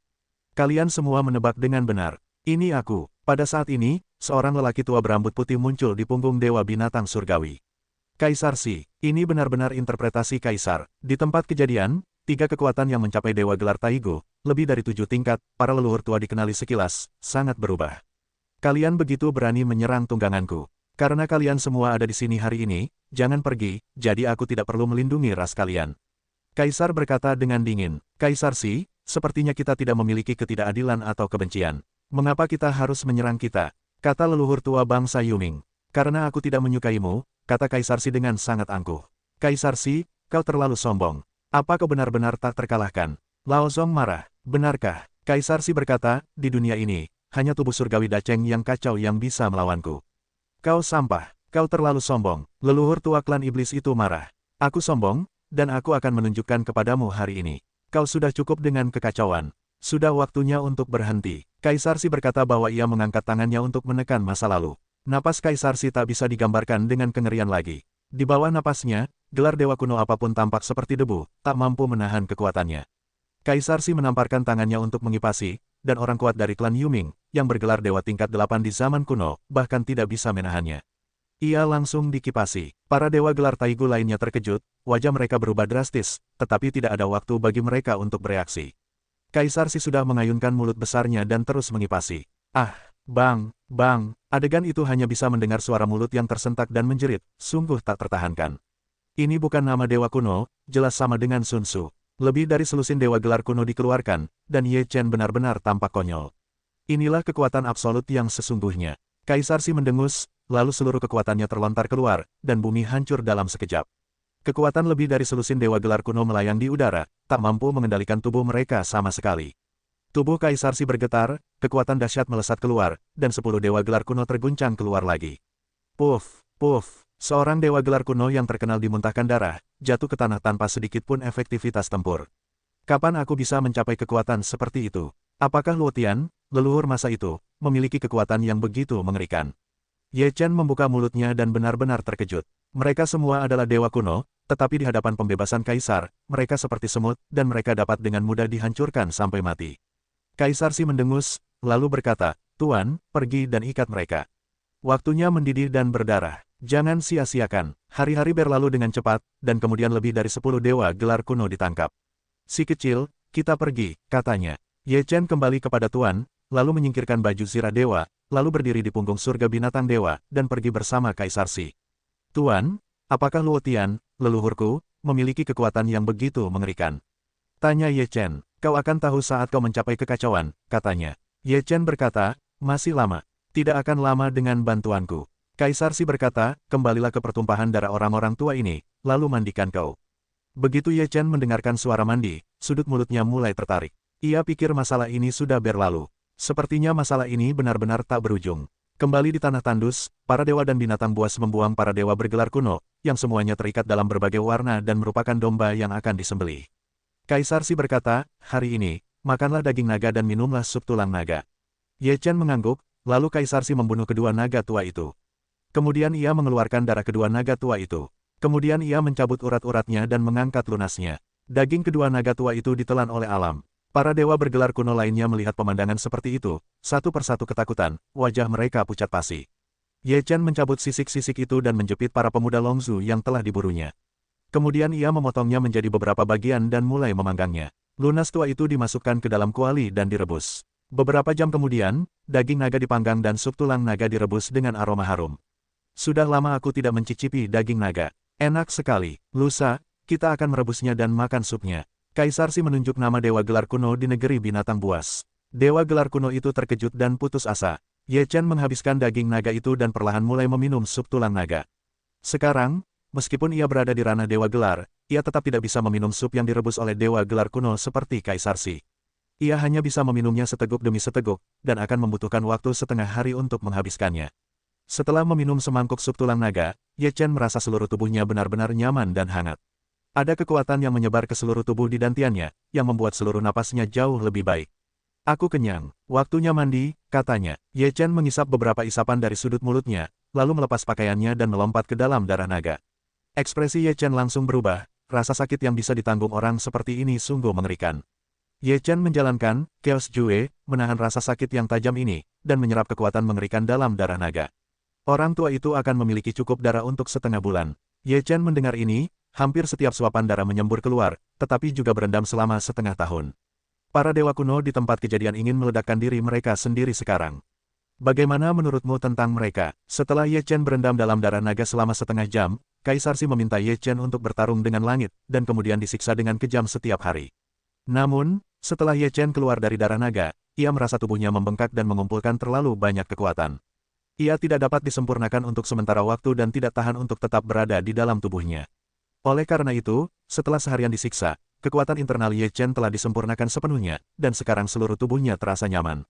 Speaker 1: Kalian semua menebak dengan benar. Ini aku. Pada saat ini, seorang lelaki tua berambut putih muncul di punggung dewa binatang surgawi. Kaisar Si, ini benar-benar interpretasi Kaisar. Di tempat kejadian, 3 kekuatan yang mencapai dewa gelar Taigu, lebih dari 7 tingkat, para leluhur tua dikenali sekilas, sangat berubah. Kalian begitu berani menyerang tungganganku. Karena kalian semua ada di sini hari ini, jangan pergi, jadi aku tidak perlu melindungi ras kalian. Kaisar berkata dengan dingin, Kaisar Shi, sepertinya kita tidak memiliki ketidakadilan atau kebencian. Mengapa kita harus menyerang kita? Kata leluhur tua bangsa Yuming. Karena aku tidak menyukaimu, kata Kaisar Shi dengan sangat angkuh. Kaisar Shi, kau terlalu sombong. Apa kau benar-benar tak terkalahkan? Lao Zong marah. Benarkah? Kaisar Shi berkata, di dunia ini, hanya tubuh surgawi Dacheng yang kacau yang bisa melawanku. Kau sampah, kau terlalu sombong. Leluhur tua klan iblis itu marah. Aku sombong, dan aku akan menunjukkan kepadamu hari ini. Kau sudah cukup dengan kekacauan. Sudah waktunya untuk berhenti. Kaisar Shi berkata bahwa ia mengangkat tangannya untuk menekan masa lalu. Napas Kaisar Shi tak bisa digambarkan dengan kengerian lagi. Di bawah napasnya, gelar dewa kuno apapun tampak seperti debu, tak mampu menahan kekuatannya. Kaisar Shi menamparkan tangannya untuk mengipasi, dan orang kuat dari klan Yuming, yang bergelar dewa tingkat 8 di zaman kuno, bahkan tidak bisa menahannya. Ia langsung dikipasi. Para dewa gelar Taigu lainnya terkejut, wajah mereka berubah drastis, tetapi tidak ada waktu bagi mereka untuk bereaksi. Kaisar Shi sudah mengayunkan mulut besarnya dan terus mengipasi. Ah, bang, adegan itu hanya bisa mendengar suara mulut yang tersentak dan menjerit, sungguh tak tertahankan. Ini bukan nama dewa kuno, jelas sama dengan Sun Tzu. Lebih dari selusin dewa gelar kuno dikeluarkan, dan Ye Chen benar-benar tampak konyol. Inilah kekuatan absolut yang sesungguhnya. Kaisar Shi mendengus, lalu seluruh kekuatannya terlontar keluar, dan bumi hancur dalam sekejap. Kekuatan lebih dari selusin dewa gelar kuno melayang di udara, tak mampu mengendalikan tubuh mereka sama sekali. Tubuh Kaisar Shi bergetar, kekuatan dahsyat melesat keluar, dan 10 dewa gelar kuno terguncang keluar lagi. Puff, puff, seorang dewa gelar kuno yang terkenal dimuntahkan darah, jatuh ke tanah tanpa sedikit pun efektivitas tempur. Kapan aku bisa mencapai kekuatan seperti itu? Apakah Luo Tian, leluhur masa itu, memiliki kekuatan yang begitu mengerikan? Ye Chen membuka mulutnya dan benar-benar terkejut. Mereka semua adalah dewa kuno, tetapi di hadapan pembebasan Kaisar, mereka seperti semut, dan mereka dapat dengan mudah dihancurkan sampai mati. Kaisar Shi mendengus, lalu berkata, Tuan, pergi dan ikat mereka. Waktunya mendidih dan berdarah. Jangan sia-siakan. Hari-hari berlalu dengan cepat, dan kemudian lebih dari 10 dewa gelar kuno ditangkap. Si kecil, kita pergi, katanya. Ye Chen kembali kepada Tuan, lalu menyingkirkan baju zirah dewa, lalu berdiri di punggung surga binatang dewa, dan pergi bersama Kaisar Shi. Tuan, apakah Luo Tian, leluhurku, memiliki kekuatan yang begitu mengerikan? Tanya Ye Chen. Kau akan tahu saat kau mencapai kekacauan, katanya. Ye Chen berkata, masih lama. Tidak akan lama dengan bantuanku. Kaisar Shi berkata, kembalilah ke pertumpahan darah orang-orang tua ini, lalu mandikan kau. Begitu Ye Chen mendengarkan suara mandi, sudut mulutnya mulai tertarik. Ia pikir masalah ini sudah berlalu. Sepertinya masalah ini benar-benar tak berujung. Kembali di tanah tandus, para dewa dan binatang buas membuang para dewa bergelar kuno, yang semuanya terikat dalam berbagai warna dan merupakan domba yang akan disembelih. Kaisar Shi berkata, hari ini, makanlah daging naga dan minumlah sup tulang naga. Ye Chen mengangguk, lalu Kaisar Shi membunuh kedua naga tua itu. Kemudian ia mengeluarkan darah kedua naga tua itu. Kemudian ia mencabut urat-uratnya dan mengangkat lunasnya. Daging kedua naga tua itu ditelan oleh alam. Para dewa bergelar kuno lainnya melihat pemandangan seperti itu, satu persatu ketakutan, wajah mereka pucat pasi. Ye Chen mencabut sisik-sisik itu dan menjepit para pemuda Longzhu yang telah diburunya. Kemudian ia memotongnya menjadi beberapa bagian dan mulai memanggangnya. Lunas tua itu dimasukkan ke dalam kuali dan direbus. Beberapa jam kemudian, daging naga dipanggang dan sup tulang naga direbus dengan aroma harum. Sudah lama aku tidak mencicipi daging naga. Enak sekali. Lusa, kita akan merebusnya dan makan supnya. Kaisar Shi menunjuk nama dewa gelar kuno di negeri binatang buas. Dewa gelar kuno itu terkejut dan putus asa. Ye Chen menghabiskan daging naga itu dan perlahan mulai meminum sup tulang naga. Sekarang, meskipun ia berada di ranah dewa gelar, ia tetap tidak bisa meminum sup yang direbus oleh dewa gelar kuno seperti Kaisar Shi. Ia hanya bisa meminumnya seteguk demi seteguk, dan akan membutuhkan waktu setengah hari untuk menghabiskannya. Setelah meminum semangkuk sup tulang naga, Ye Chen merasa seluruh tubuhnya benar-benar nyaman dan hangat. Ada kekuatan yang menyebar ke seluruh tubuh di dantiannya, yang membuat seluruh napasnya jauh lebih baik. Aku kenyang. Waktunya mandi, katanya. Ye Chen mengisap beberapa isapan dari sudut mulutnya, lalu melepas pakaiannya dan melompat ke dalam darah naga. Ekspresi Ye Chen langsung berubah, rasa sakit yang bisa ditanggung orang seperti ini sungguh mengerikan. Ye Chen menjalankan Chaos Jue, menahan rasa sakit yang tajam ini, dan menyerap kekuatan mengerikan dalam darah naga. Orang tua itu akan memiliki cukup darah untuk setengah bulan. Ye Chen mendengar ini, hampir setiap suapan darah menyembur keluar, tetapi juga berendam selama setengah tahun. Para dewa kuno di tempat kejadian ingin meledakkan diri mereka sendiri sekarang. Bagaimana menurutmu tentang mereka? Setelah Ye Chen berendam dalam darah naga selama setengah jam, Kaisar Si meminta Ye Chen untuk bertarung dengan langit, dan kemudian disiksa dengan kejam setiap hari. Namun, setelah Ye Chen keluar dari darah naga, ia merasa tubuhnya membengkak dan mengumpulkan terlalu banyak kekuatan. Ia tidak dapat disempurnakan untuk sementara waktu dan tidak tahan untuk tetap berada di dalam tubuhnya. Oleh karena itu, setelah seharian disiksa, kekuatan internal Ye Chen telah disempurnakan sepenuhnya, dan sekarang seluruh tubuhnya terasa nyaman.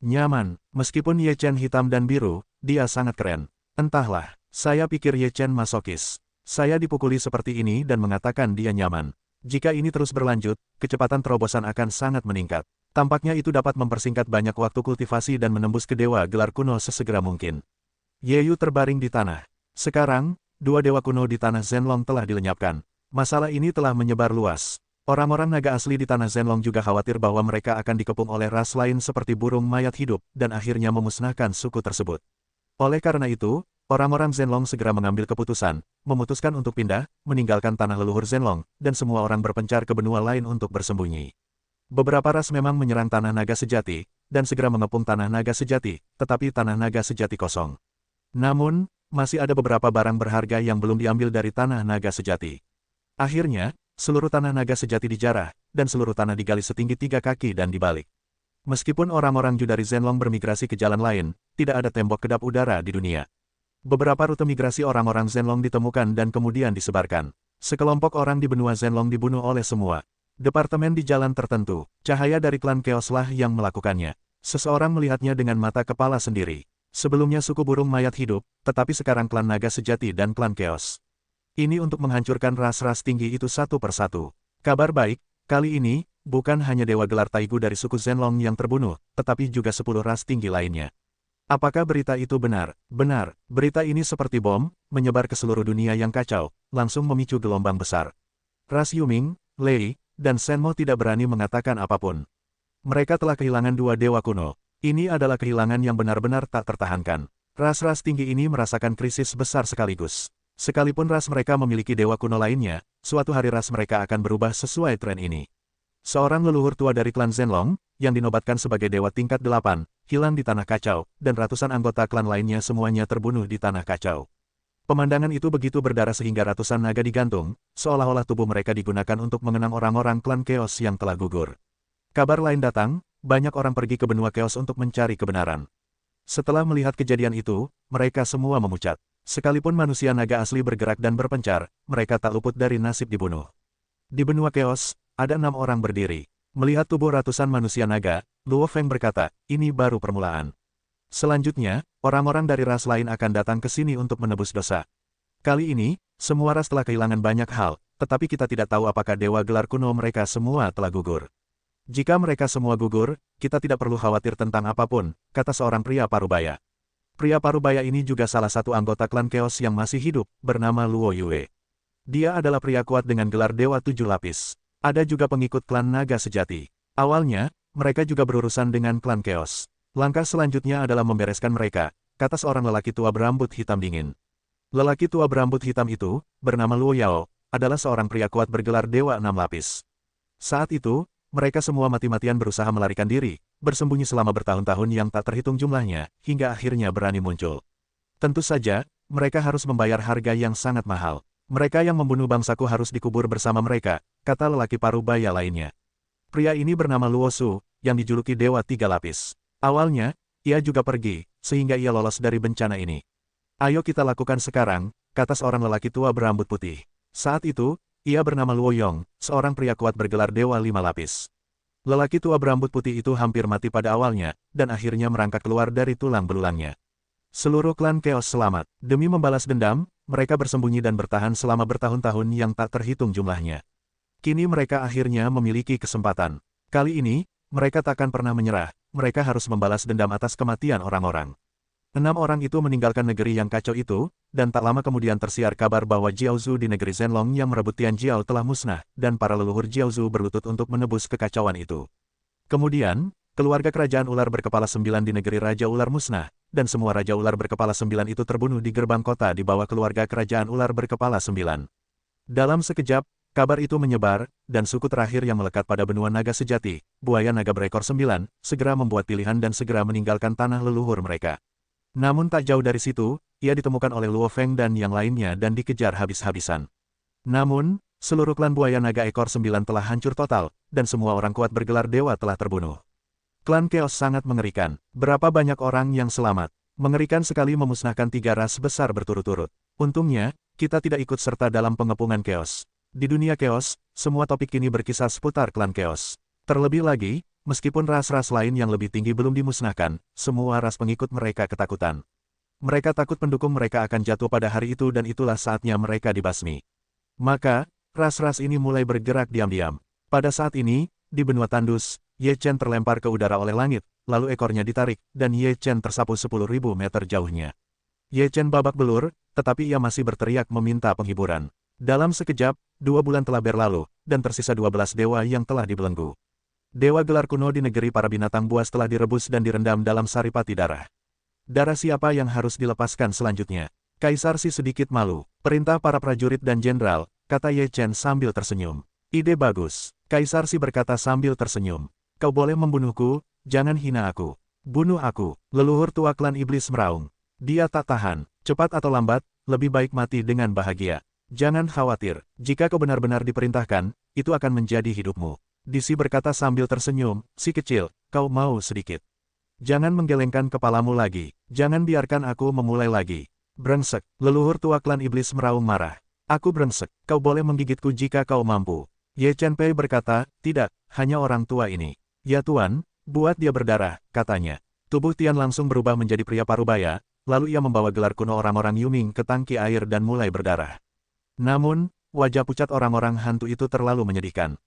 Speaker 1: Nyaman, meskipun Ye Chen hitam dan biru, dia sangat keren. Entahlah, saya pikir Ye Chen masokis. Saya dipukuli seperti ini dan mengatakan dia nyaman. Jika ini terus berlanjut, kecepatan terobosan akan sangat meningkat. Tampaknya itu dapat mempersingkat banyak waktu kultivasi dan menembus ke dewa gelar kuno sesegera mungkin. Ye Yu terbaring di tanah. Sekarang, dua dewa kuno di tanah Zhenlong telah dilenyapkan. Masalah ini telah menyebar luas. Orang-orang naga asli di tanah Zhenlong juga khawatir bahwa mereka akan dikepung oleh ras lain seperti burung mayat hidup, dan akhirnya memusnahkan suku tersebut. Oleh karena itu, orang-orang Zhenlong segera mengambil keputusan, memutuskan untuk pindah, meninggalkan tanah leluhur Zhenlong, dan semua orang berpencar ke benua lain untuk bersembunyi. Beberapa ras memang menyerang tanah naga sejati, dan segera mengepung tanah naga sejati, tetapi tanah naga sejati kosong. Namun, masih ada beberapa barang berharga yang belum diambil dari tanah naga sejati. Akhirnya, seluruh tanah naga sejati dijarah, dan seluruh tanah digali setinggi 3 kaki dan dibalik. Meskipun orang-orang Ju dari Zhenlong bermigrasi ke jalan lain, tidak ada tembok kedap udara di dunia. Beberapa rute migrasi orang-orang Zhenlong ditemukan dan kemudian disebarkan. Sekelompok orang di benua Zhenlong dibunuh oleh semua departemen di jalan tertentu. Cahaya dari klan Chaos-lah yang melakukannya. Seseorang melihatnya dengan mata kepala sendiri. Sebelumnya suku burung mayat hidup, tetapi sekarang klan naga sejati dan klan Chaos. Ini untuk menghancurkan ras-ras tinggi itu satu persatu. Kabar baik, kali ini, bukan hanya dewa gelar Taigu dari suku Zhenlong yang terbunuh, tetapi juga 10 ras tinggi lainnya. Apakah berita itu benar? Benar, berita ini seperti bom, menyebar ke seluruh dunia yang kacau, langsung memicu gelombang besar. Ras Yuming, Lei, dan Shenmo tidak berani mengatakan apapun. Mereka telah kehilangan 2 dewa kuno. Ini adalah kehilangan yang benar-benar tak tertahankan. Ras-ras tinggi ini merasakan krisis besar sekaligus. Sekalipun ras mereka memiliki dewa kuno lainnya, suatu hari ras mereka akan berubah sesuai tren ini. Seorang leluhur tua dari klan Zhenlong, yang dinobatkan sebagai dewa tingkat 8, hilang di tanah kacau, dan ratusan anggota klan lainnya semuanya terbunuh di tanah kacau. Pemandangan itu begitu berdarah sehingga ratusan naga digantung, seolah-olah tubuh mereka digunakan untuk mengenang orang-orang klan Chaos yang telah gugur. Kabar lain datang, banyak orang pergi ke benua Chaos untuk mencari kebenaran. Setelah melihat kejadian itu, mereka semua memucat. Sekalipun manusia naga asli bergerak dan berpencar, mereka tak luput dari nasib dibunuh. Di benua Chaos, ada 6 orang berdiri. Melihat tubuh ratusan manusia naga, Luo Feng berkata, ini baru permulaan. Selanjutnya, orang-orang dari ras lain akan datang ke sini untuk menebus dosa. Kali ini, semua ras telah kehilangan banyak hal, tetapi kita tidak tahu apakah dewa gelar kuno mereka semua telah gugur. Jika mereka semua gugur, kita tidak perlu khawatir tentang apapun, kata seorang pria parubaya. Pria parubaya ini juga salah satu anggota klan Chaos yang masih hidup, bernama Luo Yue. Dia adalah pria kuat dengan gelar Dewa 7 Lapis. Ada juga pengikut klan naga sejati. Awalnya, mereka juga berurusan dengan klan Chaos. Langkah selanjutnya adalah membereskan mereka, kata seorang lelaki tua berambut hitam dingin. Lelaki tua berambut hitam itu, bernama Luo Yao, adalah seorang pria kuat bergelar Dewa 6 Lapis. Saat itu, mereka semua mati-matian berusaha melarikan diri, bersembunyi selama bertahun-tahun yang tak terhitung jumlahnya, hingga akhirnya berani muncul. Tentu saja, mereka harus membayar harga yang sangat mahal. Mereka yang membunuh bangsaku harus dikubur bersama mereka, kata lelaki parubaya lainnya. Pria ini bernama Luo Su, yang dijuluki Dewa 3 Lapis. Awalnya, ia juga pergi, sehingga ia lolos dari bencana ini. Ayo kita lakukan sekarang, kata seorang lelaki tua berambut putih. Saat itu, ia bernama Luo Yong, seorang pria kuat bergelar Dewa 5 Lapis. Lelaki tua berambut putih itu hampir mati pada awalnya, dan akhirnya merangkak keluar dari tulang belulangnya. Seluruh klan Chaos selamat. Demi membalas dendam, mereka bersembunyi dan bertahan selama bertahun-tahun yang tak terhitung jumlahnya. Kini mereka akhirnya memiliki kesempatan. Kali ini, mereka takkan pernah menyerah, mereka harus membalas dendam atas kematian orang-orang. 6 orang itu meninggalkan negeri yang kacau itu, dan tak lama kemudian tersiar kabar bahwa Jiaozu di negeri Zhenlong yang merebut Tianjiao telah musnah, dan para leluhur Jiaozu berlutut untuk menebus kekacauan itu. Kemudian, keluarga kerajaan ular berkepala 9 di negeri Raja Ular musnah, dan semua Raja Ular berkepala 9 itu terbunuh di gerbang kota di bawah keluarga kerajaan ular berkepala 9. Dalam sekejap, Kabar itu menyebar, dan suku terakhir yang melekat pada benua naga sejati, buaya naga berekor 9, segera membuat pilihan dan segera meninggalkan tanah leluhur mereka. Namun tak jauh dari situ, ia ditemukan oleh Luo Feng dan yang lainnya dan dikejar habis-habisan. Namun, seluruh klan buaya naga ekor 9 telah hancur total, dan semua orang kuat bergelar dewa telah terbunuh. Klan Chaos sangat mengerikan. Berapa banyak orang yang selamat? Mengerikan sekali memusnahkan 3 ras besar berturut-turut. Untungnya, kita tidak ikut serta dalam pengepungan Chaos. Di dunia Chaos, semua topik kini berkisar seputar klan Chaos. Terlebih lagi, meskipun ras-ras lain yang lebih tinggi belum dimusnahkan, semua ras pengikut mereka ketakutan. Mereka takut pendukung mereka akan jatuh pada hari itu dan itulah saatnya mereka dibasmi. Maka, ras-ras ini mulai bergerak diam-diam. Pada saat ini, di benua tandus, Ye Chen terlempar ke udara oleh langit, lalu ekornya ditarik, dan Ye Chen tersapu 10.000 meter jauhnya. Ye Chen babak belur, tetapi ia masih berteriak meminta penghiburan. Dalam sekejap, 2 bulan telah berlalu, dan tersisa 12 dewa yang telah dibelenggu. Dewa gelar kuno di negeri para binatang buas telah direbus dan direndam dalam saripati darah. Darah siapa yang harus dilepaskan selanjutnya? Kaisar Si sedikit malu. Perintah para prajurit dan jenderal, kata Ye Chen sambil tersenyum. Ide bagus. Kaisar Si berkata sambil tersenyum. Kau boleh membunuhku, jangan hina aku. Bunuh aku. Leluhur tua klan iblis meraung. Dia tak tahan. Cepat atau lambat, lebih baik mati dengan bahagia. Jangan khawatir, jika kau benar-benar diperintahkan, itu akan menjadi hidupmu. Disi berkata sambil tersenyum, si kecil, kau mau sedikit. Jangan menggelengkan kepalamu lagi, jangan biarkan aku memulai lagi. Brengsek, leluhur tua klan iblis meraung marah. Aku brengsek, kau boleh menggigitku jika kau mampu. Ye Chen Pei berkata, tidak, hanya orang tua ini. Ya Tuan, buat dia berdarah, katanya. Tubuh Tian langsung berubah menjadi pria parubaya, lalu ia membawa gelar kuno orang-orang Yuming ke tangki air dan mulai berdarah. Namun, wajah pucat orang-orang hantu itu terlalu menyedihkan.